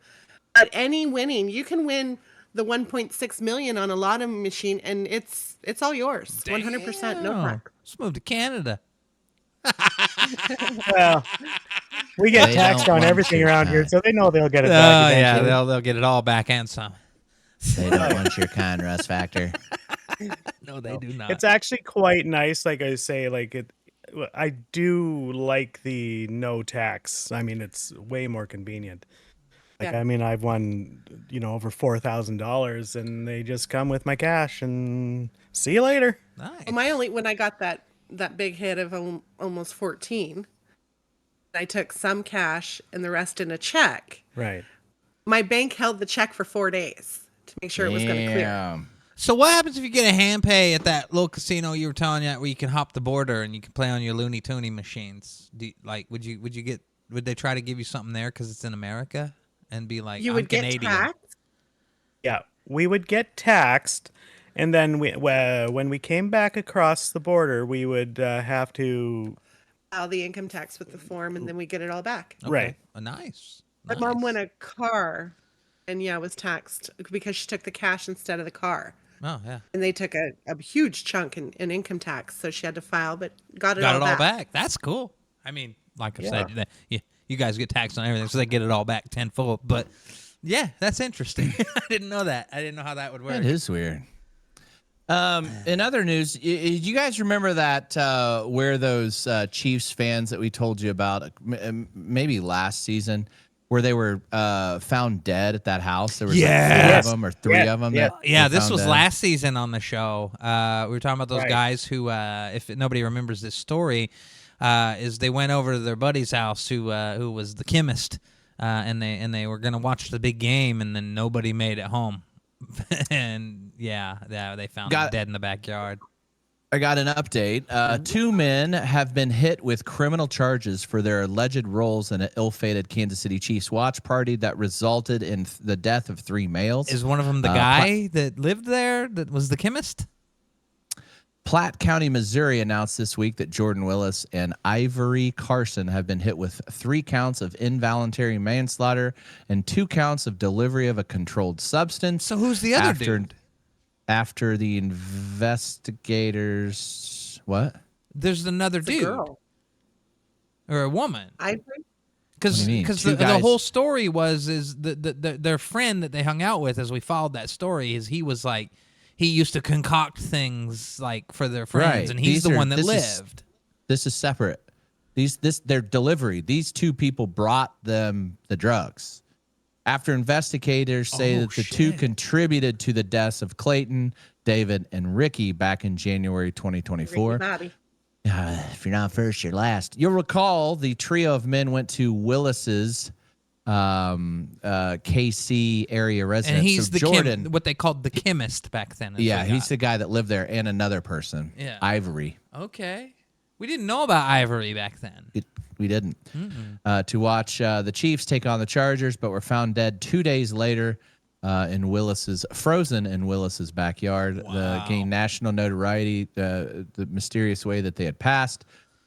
But any winning, you can win the 1.6 million on a lotto machine, and it's all yours, 100%, no Damn. tax. Let's move to Canada. Well, we get They taxed don't on want everything your around here, kind. so they know they'll get it Oh back yeah, eventually. they'll get it all back and some. They don't want your kind, Russ Factor. No, they do not. It's actually quite nice. Like I say, like it. I do like the no tax. I mean, it's way more convenient. Like, Yeah. I mean, I've won, over $4,000, and they just come with my cash and see you later. Nice. When I got that big hit of almost 14, I took some cash and the rest in a check. Right. My bank held the check for 4 days to make sure it was going to clear. Damn. So what happens if you get a hand pay at that little casino you were telling you where you can hop the border and you can play on your Looney Tooney machines? Would they try to give you something there because it's in America and be like, You I'm would get Canadian? taxed. Yeah, we would get taxed, and then when we came back across the border, we would have to. File the income tax with the form, and then we get it all back. Okay. Right. Nice. My mom won a car, and was taxed because she took the cash instead of the car. Oh yeah. And they took a huge chunk in income tax, so she had to file, but got it Got all it all back. back. That's cool. I mean, like I said, you guys get taxed on everything, so they get it all back tenfold. But yeah, that's interesting. I didn't know that. I didn't know how that would work. That is weird. In other news, you guys remember that where those Chiefs fans that we told you about maybe last season, where they were found dead at that house? There was like 4 of them or 3 of them. That Yeah, were this found was dead. last season on the show. We were talking about those Right. guys who, if nobody remembers this story, is they went over to their buddy's house who was the chemist, and they were gonna watch the big game, and then nobody made it home, and they found him dead in the backyard. I got an update. 2 men have been hit with criminal charges for their alleged roles in an ill-fated Kansas City Chiefs watch party that resulted in the death of 3 males. Is one of them the guy that lived there that was the chemist? Platte County, Missouri announced this week that Jordan Willis and Ivory Carson have been hit with 3 counts of involuntary manslaughter and 2 counts of delivery of a controlled substance. So who's the other dude? After the investigators, what? There's another It's a dude girl. or a woman. I Because What do you mean? because Two the guys- whole story was their friend that they hung out with as we followed that story is he was like he used to concoct things like for their friends Right. and he's These the are- one that this is- lived. This is separate. Their delivery. These 2 people brought them the drugs. After investigators say Oh, that the 2 shit. contributed to the deaths of Clayton, David, and Ricky back in January 2024. Bobby. If you're not first, you're last. You'll recall the trio of men went to Willis's KC area residence. And he's So the Jordan. what they called the chemist back then. is Yeah, what he's got- the guy that lived there and another person. Yeah. Ivory. Okay. We didn't know about Ivory back then. We didn't. To watch the Chiefs take on the Chargers, but were found dead 2 days later frozen in Willis's backyard. The gained national notoriety, the mysterious way that they had passed.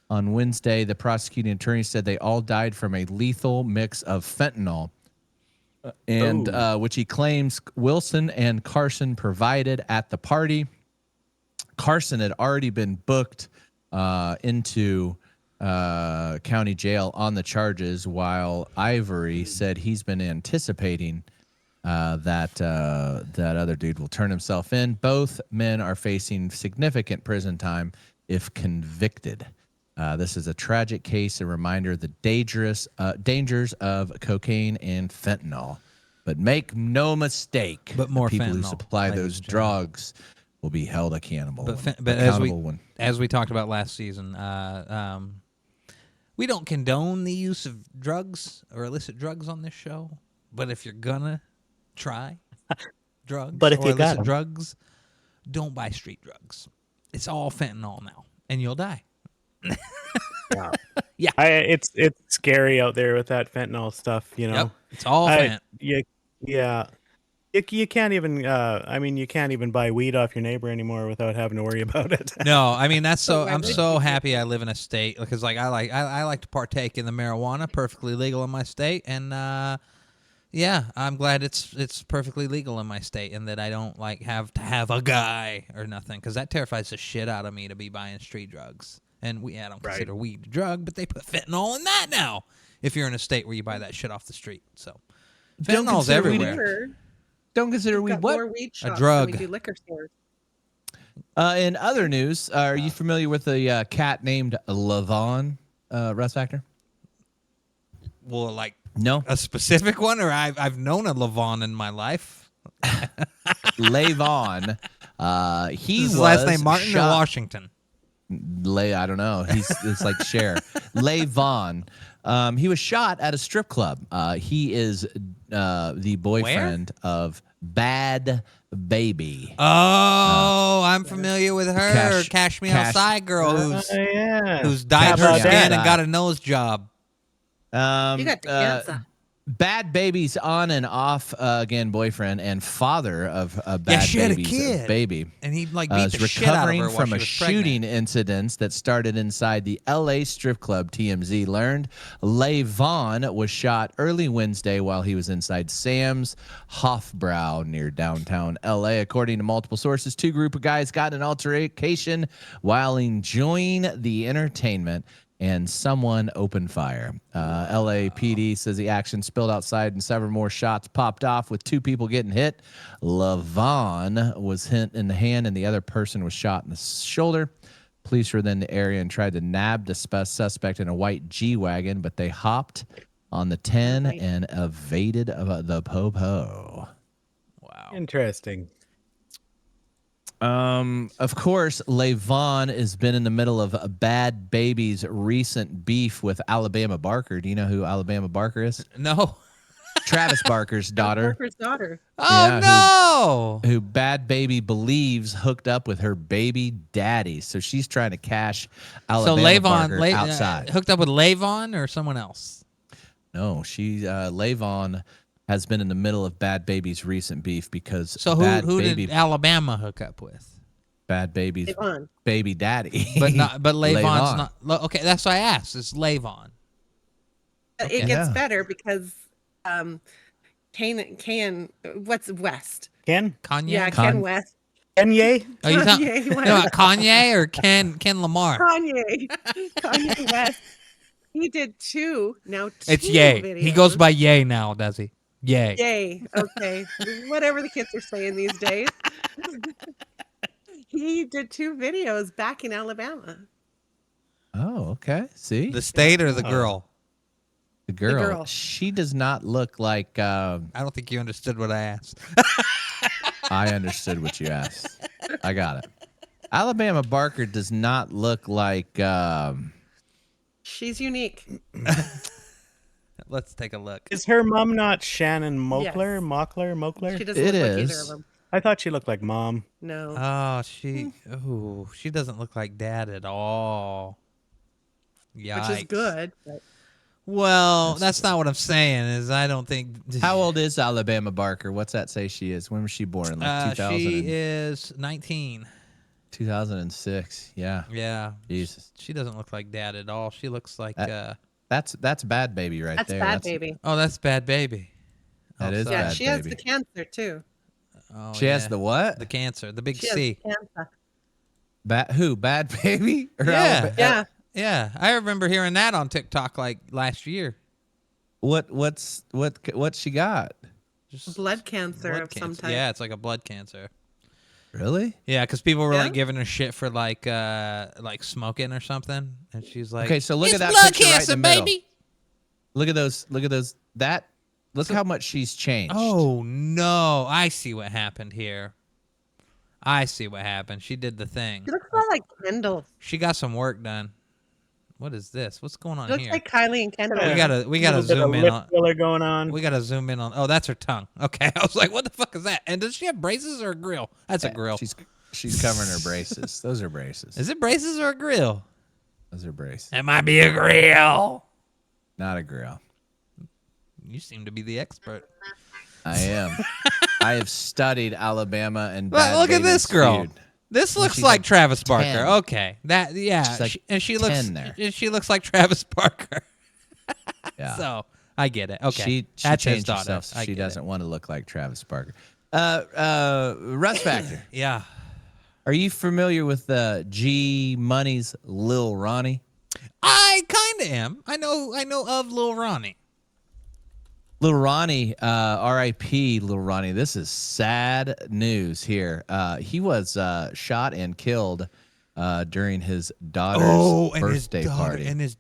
On Wednesday, the prosecuting attorney said they all died from a lethal mix of fentanyl, and which he claims Wilson and Carson provided at the party. Carson had already been booked into county jail on the charges, while Ivory said he's been anticipating that other dude will turn himself in. Both men are facing significant prison time if convicted. This is a tragic case, a reminder of the dangers of cocaine and fentanyl. But make no mistake, But more the people who fentanyl, supply ladies those and gentlemen. drugs will be held accountable. But as we talked about last season, we don't condone the use of drugs or illicit drugs on this show. But if you're gonna try drugs, But if or you got illicit 'em. drugs, don't buy street drugs. It's all fentanyl now, and you'll die. It's scary out there with that fentanyl stuff. Yep, it's all fent. Yeah. You can't even. I mean, you can't even buy weed off your neighbor anymore without having to worry about it. No, I mean that's so. why I'm would so happy I live in a state because like I like to partake in the marijuana, perfectly legal in my state, and Yeah, I'm glad it's perfectly legal in my state, and that I don't like have to have a guy or nothing, because that terrifies the shit out of me to be buying street drugs. And I don't consider weed a drug, but they put fentanyl in that now. If you're in a state where you buy that shit off the street, so Don't fentanyl's consider weed everywhere. Don't consider We've weed got what? more weed shops drug. than we do liquor stores. In other news, are you familiar with a cat named Levon, Russ Factor? Well, like No. a specific one, or I've known a Levon in my life. Levon. He Is his was last name Martin or shot- Washington? I don't know. It's like Cher. Levon. He was shot at a strip club. He is the boyfriend of Bhad Bhabie. Oh, I'm familiar with her. Cash Me Cash- Outside girl who's dyed How her about skin that? and got a nose job. You got the cancer. Bhad Bhabie's on and off again boyfriend and father of Bhad she had a Bhabie's kid. baby. And he like is beat the shit out of her recovering while from she a was shooting pregnant. incident that started inside the L.A. strip club. TMZ learned Levon was shot early Wednesday while he was inside Sam's Hofbrau near downtown L.A. According to multiple sources, two group of guys got in an altercation while enjoying the entertainment, and someone opened fire. LAPD says the action spilled outside and several more shots popped off with two people getting hit. Levon was hit in the hand and the other person was shot in the shoulder. Police were then in the area and tried to nab the suspect in a white G-Wagon, but they hopped on the 10 and evaded the po-po. Wow. Interesting. Of course, Levon has been in the middle of Bhad Bhabie's recent beef with Alabama Barker. Do you know who Alabama Barker is? No. Travis Barker's daughter, Parker's daughter. Oh Yeah, no. who Bhad Bhabie believes hooked up with her baby daddy. So she's trying to cash So Alabama Levon Barker outside. hooked up with Levon or someone else? No, Levon has been in the middle of Bhad Bhabie's recent beef because So Bhad who Bhabie, did Alabama hook up with? Bhad Bhabie's Levon. baby daddy, But Levon's Levon. not. Okay, that's why I asked. It's Levon. It gets Yeah. better because Can what's West? Ken? Kanye. Yeah, Ken West. Kanye? Oh, you talking Kanye you know West. about Kanye or Ken Lamar? Kanye West. He did two. Now two It's Ye. videos. He goes by Ye now, does he? Ye. Yay. Okay. Whatever the kids are saying these days. He did two videos back in Alabama. Oh, okay. See, The state or the girl? the girl. girl. She does not look like. I don't think you understood what I asked. I understood what you asked. I got it. Alabama Barker does not look like. She's unique. Let's take a look. Is her mom not Shannon Moakler? Yes. Moakler? She doesn't It look like either is. of them. I thought she looked like mom. No. Oh, she doesn't look like dad at all. Yikes. Which is good. But Well, that's not what I'm saying. Is I don't think. How old is Alabama Barker? What's that say she is? When was she born? Like 2000 She is 19. 2006. Yeah. Yeah. Jesus. She doesn't look like dad at all. She looks like That's Bhad Bhabie right that's there. bad, baby. oh, that's Bad Baby. That is Yeah, Bhad she has Bhabie. the cancer too. Oh, She has yeah. the what? The cancer, the big She has C. cancer. Who? Bhad Bhabie? Or Yeah. Yeah. Yeah, I remember hearing that on TikTok like last year. What's she got? Just Blood cancer blood of some cancer. type. Yeah, it's like a blood cancer. Really? Yeah, because people were Yeah? like giving her shit for like smoking or something, and she's like, Okay, so look "It's at that blood picture right in cancer, the middle. baby." Look at those. Look how much she's changed. Oh no, I see what happened here. I see what happened. She did the thing. She looks more like Kendall. She got some work done. What is this? What's going on She looks here? like Kylie and Kendall. we gotta A little bit of zoom in lip on. filler going on. We gotta zoom in on. Oh, that's her tongue. Okay, I was like, what the fuck is that? And does she have braces or a grill? That's a grill. She's covering her braces. Those are braces. Is it braces or a grill? Those are braces. It might be a grill. Not a grill. You seem to be the expert. I am. I have studied Alabama and Look, Bhad look at Bhabie's this girl. feud. This looks she's like like Travis 10. Barker. Okay, She's like and she looks 10 there. and she looks like Travis Barker. Yeah. So I get it. Okay. She That's his changed daughter. herself. So I she get it. doesn't want to look like Travis Barker. Russ Factor. Yeah. Are you familiar with G Money's Lil Ronnie? I kind of am. I know of Lil Ronnie. Lil Ronnie, R.I.P. Lil Ronnie. This is sad news here. He was shot and killed during his daughter's birthday party. And his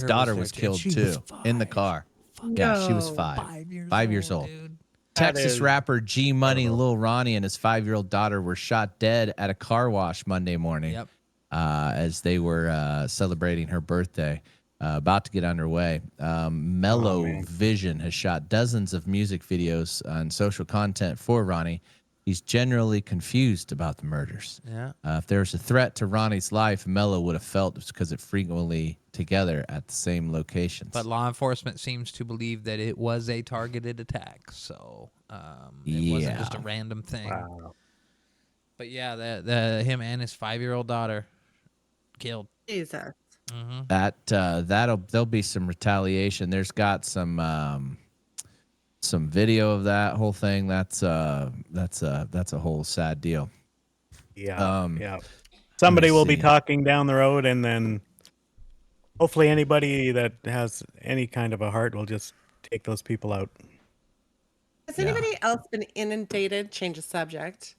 Daughter was killed too in the car. Yeah, she was No. 5. 5 years old. Dude. Texas is rapper G Money, Lil Ronnie, and his 5-year-old daughter were shot dead at a car wash Monday morning. Yep. As they were celebrating her birthday, about to get underway. Mellow Vision has shot dozens of music videos and social content for Ronnie. He's generally confused about the murders. Yeah. If there was a threat to Ronnie's life, Mello would have felt it because it frequently together at the same locations. But law enforcement seems to believe that it was a targeted attack, so it wasn't just a random thing. Wow. But yeah, him and his 5-year-old daughter killed. Jesus. There'll be some retaliation. There's got some video of that whole thing. That's a whole sad deal. Yeah. Yeah. Somebody will be see. talking down the road, and then hopefully anybody that has any kind of a heart will just take those people out. Has anybody else been inundated, change the subject,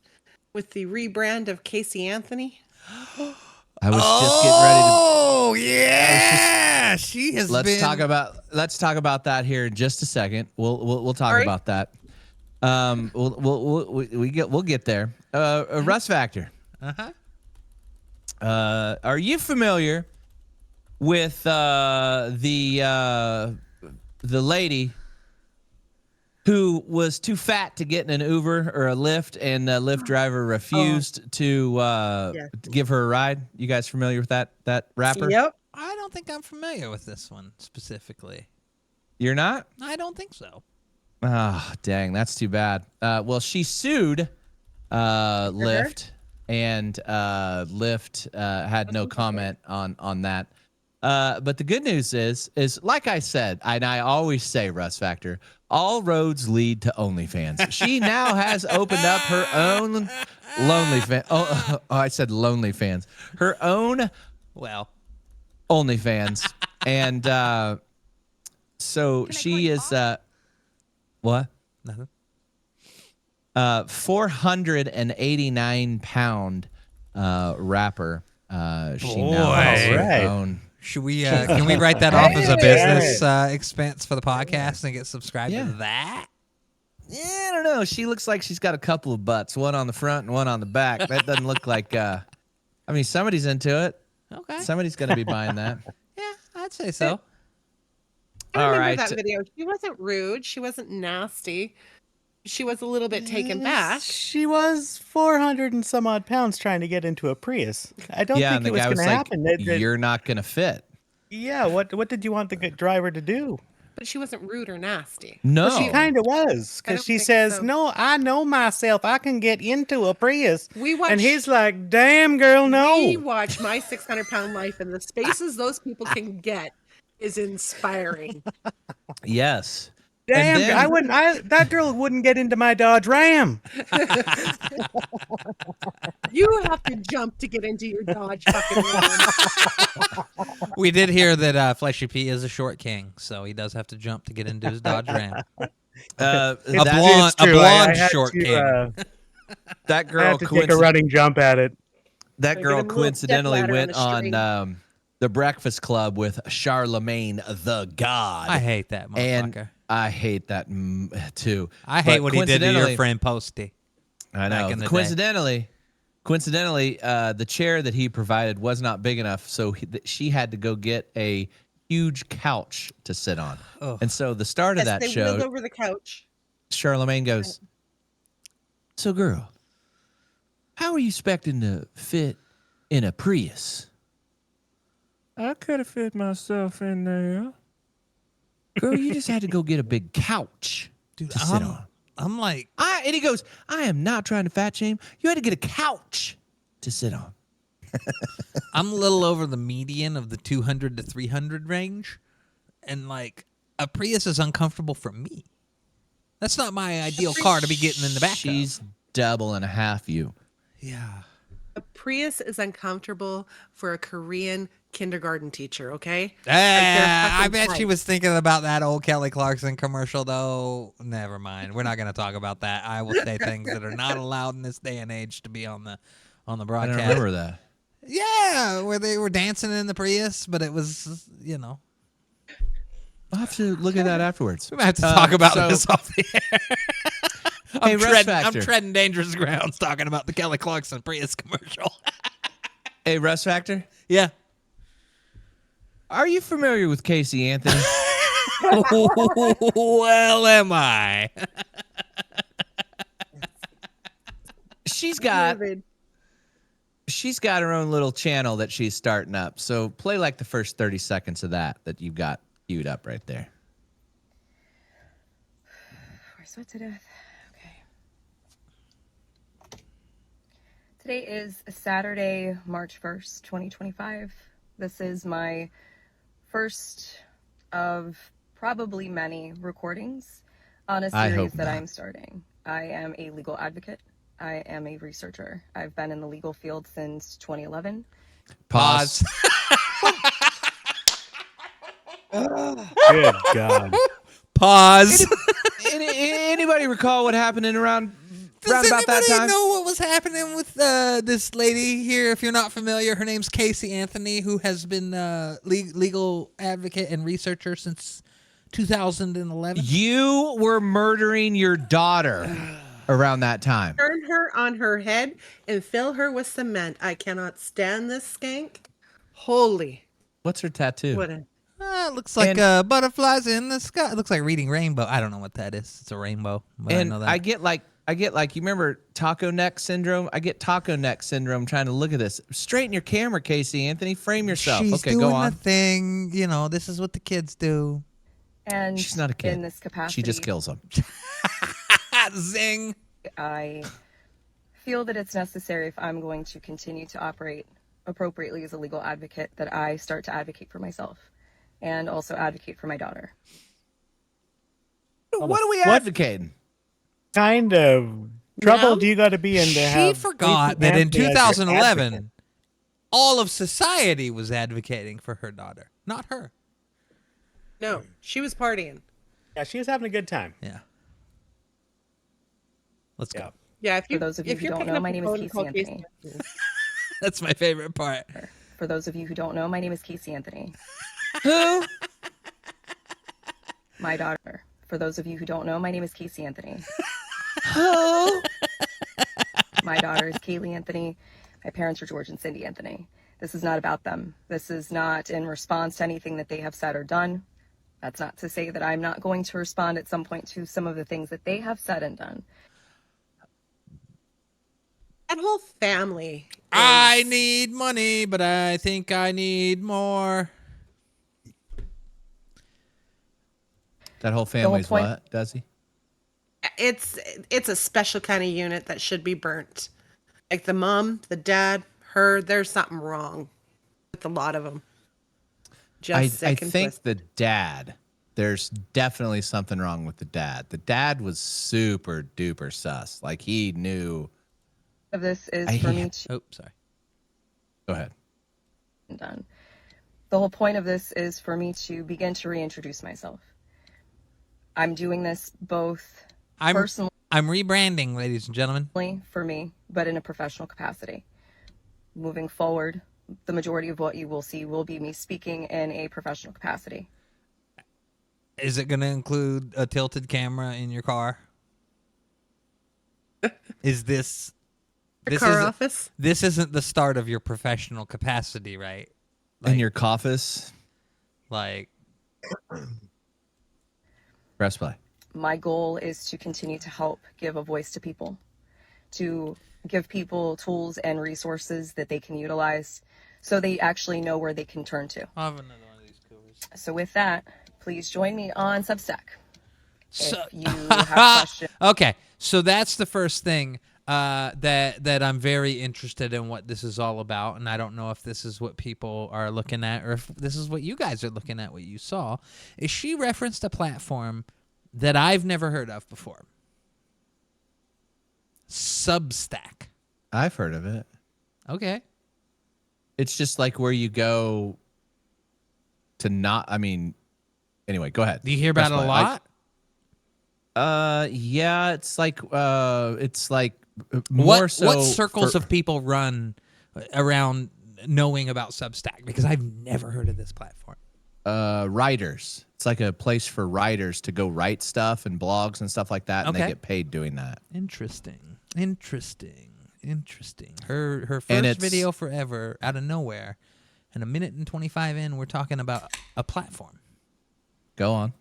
with the rebrand of Casey Anthony? I was just getting ready to. Oh yeah, she has Let's been. talk about that here in just a second. We'll talk Sorry? about that. We'll get there. Russ Factor. Are you familiar with the lady who was too fat to get in an Uber or a Lyft, and the Lyft driver refused to give her a ride? You guys familiar with that rapper? Yep. I don't think I'm familiar with this one specifically. You're not? I don't think so. Oh, dang, that's too bad. Well, she sued Lyft, and Lyft had no comment on that. But the good news is like I said, and I always say, Russ Factor, all roads lead to OnlyFans. She now has opened up her own LonelyFans. Oh, I said LonelyFans. Her own OnlyFans, and so she is what? Nothing. 489-pound rapper. She now has her Right. own. Should we? Can we write that off as a business expense for the podcast and get subscribed to that? Yeah, I don't know. She looks like she's got a couple of butts, one on the front and one on the back. That doesn't look like. I mean, somebody's into it. Okay. Somebody's going to be buying that. Yeah, I'd say so. I All remember right. that video. She wasn't rude. She wasn't nasty. She was a little bit taken back. She was 400 and some odd pounds trying to get into a Prius. I don't Yeah, think and it the was guy going was to like, happen. "You're not going to fit." Yeah, what did you want the driver to do? But she wasn't rude or nasty. No. Well, she kind of was, I because don't she think says, so. "No, I know myself. I can get into a Prius." We watched, And he's like, "Damn, girl, no." We watch My 600-Pound Life, and the spaces those people can get is inspiring. Yes. Damn, And then- I wouldn't. That girl wouldn't get into my Dodge Ram. You have to jump to get into your Dodge fucking Ram. We did hear that Fleshy P is a short king, so he does have to jump to get into his Dodge Ram. That blonde- It's true. blonde had short to, king. that I girl had to take a running jump at it. that Like girl a little coincidentally stepladder on went the on string. the Breakfast Club with Charlemagne the God. I hate that motherfucker. And I hate that too. I hate But what he did to your coincidentally- friend Posty. I back know. in the day. Coincidentally, the chair that he provided was not big enough, so she had to go get a huge couch to sit on. Ugh. And so the start of Yes, that they wheeled show, over the couch. Charlemagne goes, "So, girl, how are you expecting to fit in a Prius?" "I could have fit myself in there." "Girl, you just had to go get a big couch Dude, to sit on." I'm like, And he goes, "I am not trying to fat shame. You had to get a couch to sit on." I'm a little over the median of the 200 to 300 range, and like a Prius is uncomfortable for me. That's not my ideal car to be getting in the back She's of. double and a half you. Yeah. A Prius is uncomfortable for a Korean kindergarten teacher, okay? I fucking bet she tight. was thinking about that old Kelly Clarkson commercial, though. Never mind. We're not going to talk about that. I will say things that are not allowed in this day and age to be on the I broadcast. don't remember that. Yeah, where they were dancing in the Prius, but it was, I'll have to look at that afterwards. we might have to talk about so- this off the air. Hey, Russ I'm Factor. treading dangerous grounds talking about the Kelly Clarkson Prius commercial. Hey, Russ Factor. Yeah. Are you familiar with Casey Anthony? Well, am I? she's got David. her own little channel that she's starting up. So play like the first 30 seconds of that you've got queued up right there. We're sweat to death. Okay. Today is Saturday, March 1st, 2025. This is my first of probably many recordings on a I hope series that not. I'm starting. I am a legal advocate. I am a researcher. I've been in the legal field since 2011. Pause. Good God. Pause. Anybody recall what happened in around Does about that anybody time? know what was happening with this lady here? If you're not familiar, her name's Casey Anthony, who has been legal advocate and researcher since 2011. You were murdering your daughter around that time. Turn her on her head and fill her with cement. I cannot stand this skank. Holy. What's her tattoo? What a It looks like butterflies in the sky. It looks like reading rainbow. I don't know what that is. It's a rainbow. But I know that. I get like you remember taco neck syndrome? I get taco neck syndrome trying to look at this. Straighten your camera, Casey Anthony. Frame yourself. She's Okay, doing go on. the thing. This is what the kids do. And She's not a kid. in this capacity, She just kills them. Zing. I feel that it's necessary, if I'm going to continue to operate appropriately as a legal advocate, that I start to advocate for myself and also advocate for my daughter. What are we advocating? Kind of trouble Now? do you got to be in to She have forgot Casey that in Anthony as your 2011, advocate? all of society was advocating for her daughter, not her. no. She was partying. Yeah, she was having a good time. Yeah. Let's go. Yeah, if you For those of you if who you're don't picking know, up my the name is phone, Casey call Anthony. That's my favorite part. For those of you who don't know, my name is Casey Anthony. Who? My daughter. For those of you who don't know, my name is Casey Anthony. Who? My daughter is Kaylee Anthony. My parents are George and Cindy Anthony. This is not about them. This is not in response to anything that they have said or done. That's not to say that I'm not going to respond at some point to some of the things that they have said and done. That whole family. I need money, but I think I need more. That whole family's point- what, Duzzy? It's a special kind of unit that should be burnt. Like the mom, the dad, her. There's something wrong with a lot of them. I Sick and think twisted. the dad, there's definitely something wrong with the dad. The dad was super duper sus. Like he knew. Of this is I- for me to Oh, sorry. Go ahead. be done. The whole point of this is for me to begin to reintroduce myself. I'm doing this both personally I'm rebranding, ladies and gentlemen. for me, but in a professional capacity. Moving forward, the majority of what you will see will be me speaking in a professional capacity. Is it going to include a tilted camera in your car? Is this car isn't- office. This isn't the start of your professional capacity, right? In your office, Like, press play. My goal is to continue to help give a voice to people, to give people tools and resources that they can utilize so they actually know where they can turn to. I'll have another one of these coolers. So with that, please join me on Substack. So, If you have questions. okay, so that's the first thing. that I'm very interested in what this is all about, and I don't know if this is what people are looking at or if this is what you guys are looking at, what you saw. Is she referenced a platform that I've never heard of before? Substack. I've heard of it. Okay. It's just like where you go to not. I mean, anyway, go ahead. Do you hear about it a lot? Yeah, it's like more so. What circles of people run around knowing about Substack? Because I've never heard of this platform. Writers. It's like a place for writers to go write stuff and blogs and stuff like that, and they get paid doing that. Interesting. Her And first it's- video forever out of nowhere, and 1:25 in, we're talking about a platform. Go on.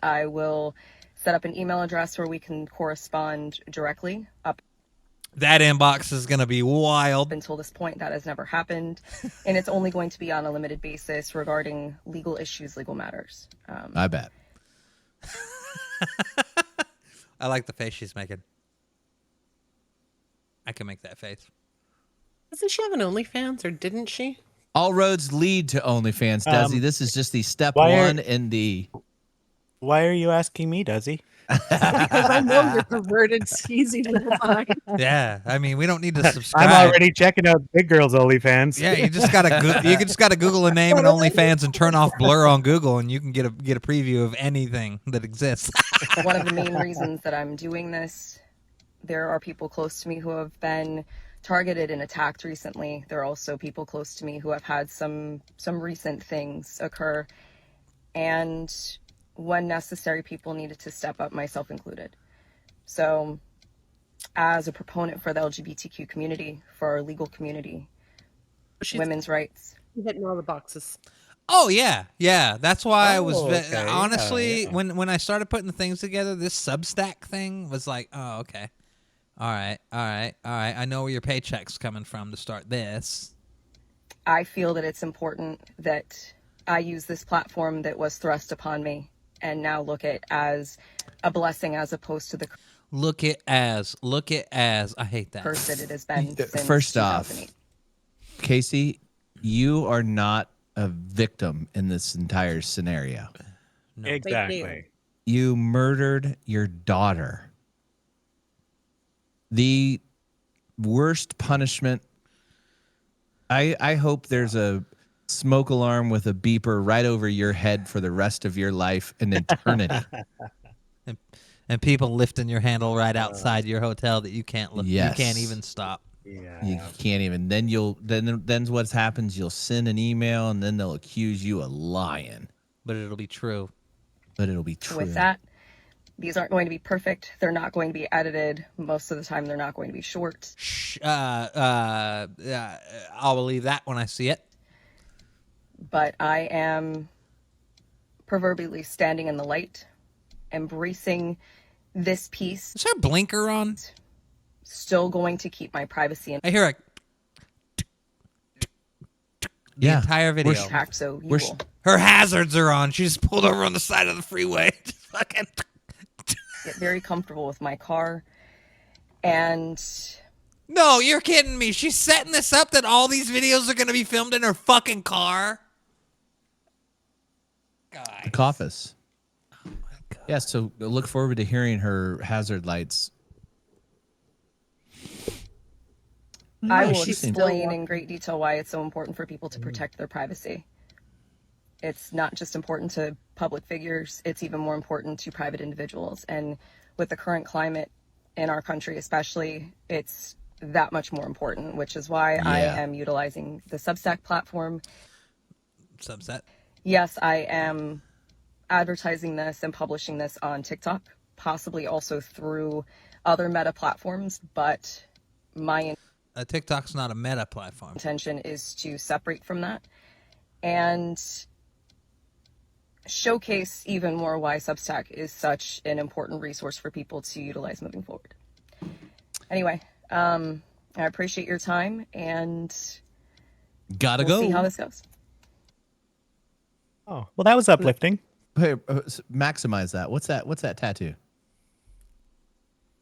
I will set up an email address where we can correspond directly. Up That inbox is gonna be wild. until this point, that has never happened, and it's only going to be on a limited basis regarding legal issues, legal matters. I bet. I like the face she's making. I can make that face. Doesn't she have an OnlyFans, or didn't she? All roads lead to OnlyFans, Duzzy. This is just the step one in the. Why are you asking me, Duzzy? Because I know you're perverted, skeezy little mind. Yeah, I mean, we don't need to subscribe. I'm already checking out Big Girl's OnlyFans. Yeah, you just gotta Google a name and OnlyFans and turn off blur on Google, and you can get a preview of anything that exists. One of the main reasons that I'm doing this, there are people close to me who have been targeted and attacked recently. There are also people close to me who have had some recent things occur, and when necessary, people needed to step up, myself included. So as a proponent for the LGBTQ community, for our legal community, women's rights. Hitting all the boxes. Oh yeah. That's why I was okay. honestly Yeah. when I started putting the things together, this Substack thing was like, oh okay, all right. I know where your paycheck's coming from to start this. I feel that it's important that I use this platform that was thrust upon me and now look at as a blessing as opposed to the Look it as. I hate that. curse that it has been since First off, 2008. Casey, you are not a victim in this entire scenario. Exactly. You murdered your daughter. The worst punishment. I hope there's a smoke alarm with a beeper right over your head for the rest of your life and eternity. And people lifting your handle right outside your hotel that you can't look. Yes. You can't even stop. Yeah. You can't even. Then what happens? You'll send an email and then they'll accuse you of lying. But it'll be true. But it'll be true. With that, these aren't going to be perfect. They're not going to be edited. Most of the time, they're not going to be short. I'll believe that when I see it. But I am proverbially standing in the light, embracing this piece, Is there a blinker on? still going to keep my privacy I hear the entire video. intact, so you we're- will Her hazards are on. She just pulled over on the side of the freeway. Just fucking. get very comfortable with my car. And No, you're kidding me. She's setting this up that all these videos are going to be filmed in her fucking car. The office. Yeah, so look forward to hearing her hazard lights. I will she's seen- explain in great detail why it's so important for people to protect their privacy. It's not just important to public figures, it's even more important to private individuals. And with the current climate in our country especially, it's that much more important, which is why I Yeah. am utilizing the Substack platform. Subset. Yes, I am advertising this and publishing this on TikTok, possibly also through other meta platforms, but my TikTok's not a meta platform. intention is to separate from that and showcase even more why Substack is such an important resource for people to utilize moving forward. Anyway, I appreciate your time, and Gotta we'll go. see how this goes. Oh, well, that was uplifting. Hey, maximize that. What's that? What's that tattoo?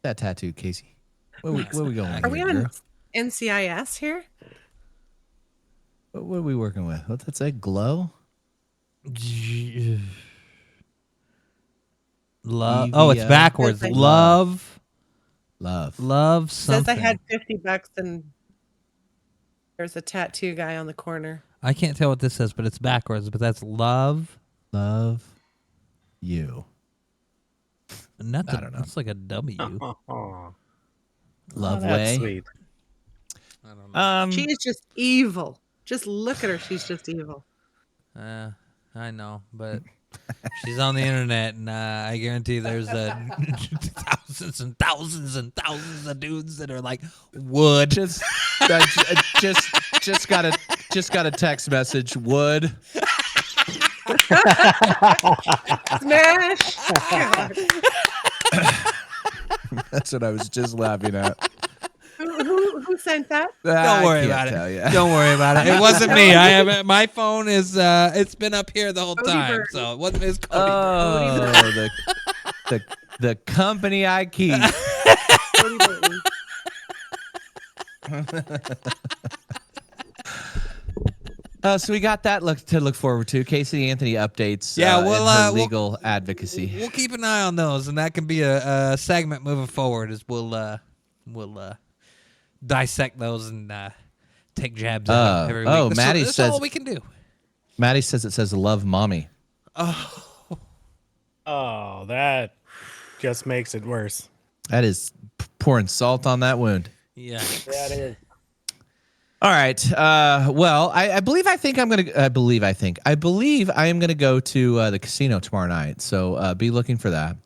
That tattoo, Casey. Where we going with Are we here, on girl? NCIS here? What are we working with? What's that say? Glow? Love. Oh, it's EVO? backwards. Says I- Love. Love. Says Something. I had $50 and there's a tattoo guy on the corner. I can't tell what this says, but it's backwards. But that's love. Love you. And that's I don't know. That's like a W. Oh, Love that's way. sweet. She is just evil. Just look at her. She's just evil. I know, but she's on the internet, and I guarantee there's thousands and thousands and thousands of dudes that are like, would. just got a text message. Would. Smash! God. That's what I was just laughing at. Who sent that? Don't worry about it. Don't worry about it. It wasn't me. I have my phone is it's been up here the whole Cody time, Bird. so it wasn't. It's Cody Bird. Oh, the company I keep. Cody Burton. So we got that to look forward to. Casey Anthony updates. Yeah, and we'll, her we'll- legal advocacy. We'll keep an eye on those, and that can be a segment moving forward. As we'll dissect those and take jabs at them every week. oh, That's Maddie that's says- all we can do. Maddie says it says love mommy. Oh, that just makes it worse. That is pouring salt on that wound. Yeah. That is. All right. Well, I believe I am gonna go to the casino tomorrow night. So be looking for that.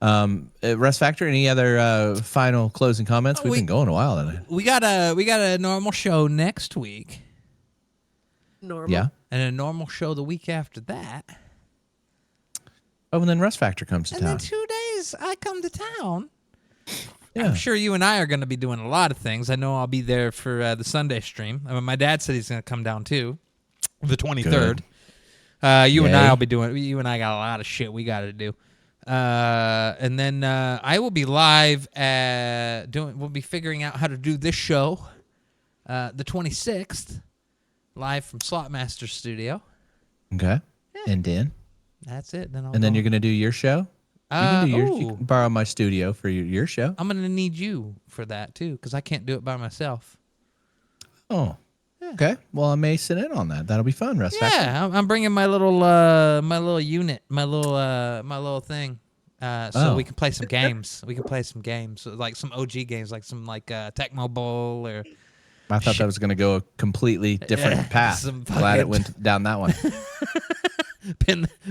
Russ Factor, any other final closing comments? We've been going a while tonight. We got a normal show next week, Normal. Yeah. and a normal show the week after that. Oh, and then Russ Factor comes to And then town. 2 days I come to town. Yeah. I'm sure you and I are going to be doing a lot of things. I know I'll be there for the Sunday stream. I mean, my dad said he's going to come down too, the 23rd. You and Yay. I will be doing. You and I got a lot of shit we got to do. And then I will be live We'll be figuring out how to do this show, the 26th, live from Slotmaster Studio. Okay. And then That's it. Then you're gonna do your show. You can do you can borrow my studio for your show. I'm gonna need you for that too, because I can't do it by myself. Oh. Okay. Well, I may sit in on that. That'll be fun, Russ Factor. Yeah, I'm bringing my little unit, my little thing, so we can play some games. We can play some games, like some OG games, like some Tecmo Bowl or. I thought that was going to go a completely different path. Some Glad it fucking- went down that one.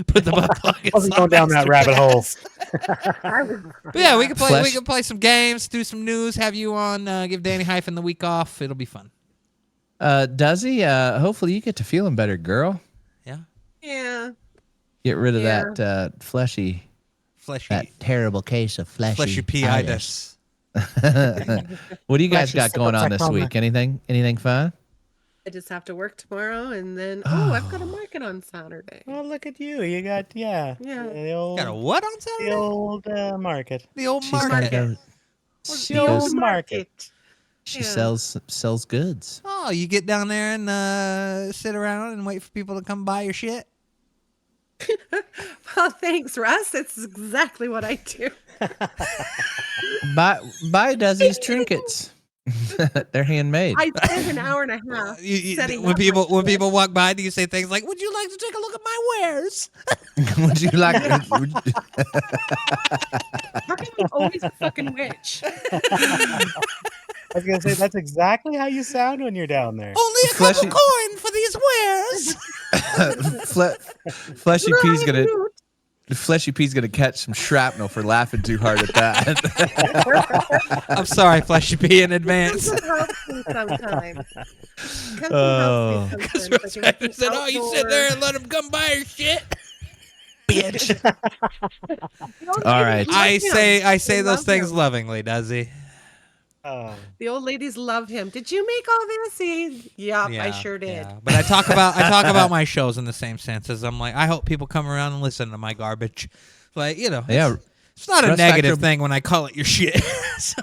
Put the butt plug in Wasn't going down that Slotmaster. rabbit hole. But yeah, we can play. We Flesh- can play some games, do some news, have you on, give Danny Hyphen the week off. It'll be fun. Duzzy, hopefully you get to feeling better, girl. Yeah, Yeah. Get rid of Yeah. that fleshy, fleshy, That terrible case of fleshy P. itis. What do you guys Fleshy got going on this sarcoma. week? Anything fun? I just have to work tomorrow, and then I've got a market on Saturday. Oh, look at you. You got, Yeah. the old, got a what on the Saturday? old market. The old She's gotta market. go. What's She the goes- old market? She Yeah. sells goods. Oh, you get down there and sit around and wait for people to come buy your shit? Well, thanks, Russ. It's exactly what I do. Buy Duzzy's trinkets. They're handmade. I spend an hour and a half setting When up when my people walk by, do you say things like, "Would you like to take a look at my wares?" Would you like? How can you always a fucking witch? I was going to say, that's exactly how you sound when you're down there. Only a Fleshy- couple coin for these wares. Fleshy No, P's I'm gonna. rude. Fleshy P's gonna catch some shrapnel for laughing too hard at that. I'm sorry, Fleshy P, in advance. Cousin helps me sometimes. Cousin Oh. helps me Because sometimes. Russ I can Factor get said, "Oh, you sit outdoor- there and let them come buy your shit." Bitch. The old All ladies right. love I him. say They those love things him. lovingly, does he? Oh. The old ladies love him. Did you make all this? Yup, I sure did. Yeah. But I talk about my shows in the same sense as I'm like, I hope people come around and listen to my garbage. Like, Yeah. it's not a Russ negative Factor- thing when I call it your shit. So-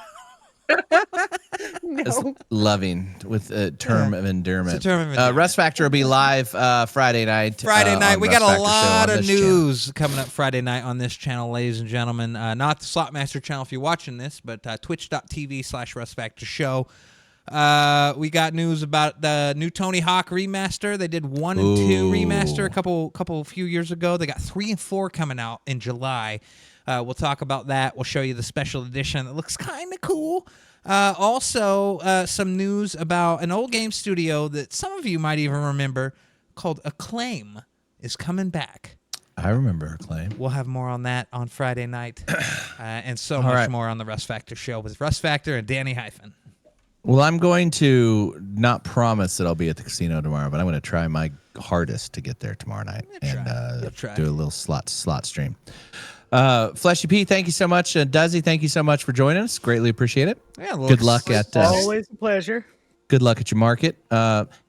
It's loving with a term of endearment. It's a term of endearment. Russ Factor will be live Friday night. Friday night. on We Russ got a Factor Show lot on of this channel. news coming up Friday night on this channel, ladies and gentlemen. Not the Slotmaster channel if you're watching this, but twitch.tv/Russ Factor Show. We got news about the new Tony Hawk remaster. They did 1 and 2 remaster a few years ago. They got 3 and 4 coming out in July. We'll talk about that. We'll show you the special edition that looks kind of cool. Also, some news about an old game studio that some of you might even remember called Acclaim is coming back. I remember Acclaim. We'll have more on that on Friday night and so much more on the Russ Factor Show with Russ Factor and Danny Hyphen. Well, I'm going to not promise that I'll be at the casino tomorrow, but I'm going to try my hardest to get there tomorrow night and do a little slot stream. Fleshy P, thank you so much. Duzzy, thank you so much for joining us. Greatly appreciate it. Yeah, good luck at always a pleasure. Good luck at your market.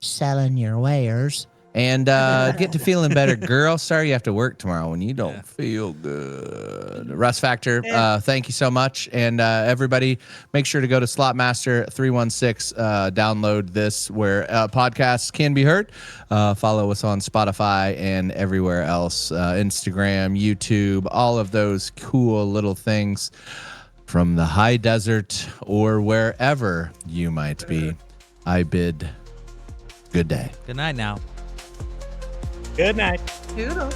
Selling your wares. And get to feeling better, girl. Sorry you have to work tomorrow when you don't feel good. Russ Factor, thank you so much. And everybody, make sure to go to Slotmaster 316. Download this where podcasts can be heard. Follow us on Spotify and everywhere else. Instagram, YouTube, all of those cool little things from the high desert or wherever you might be. I bid good day. Good night now. Good night. Toodles.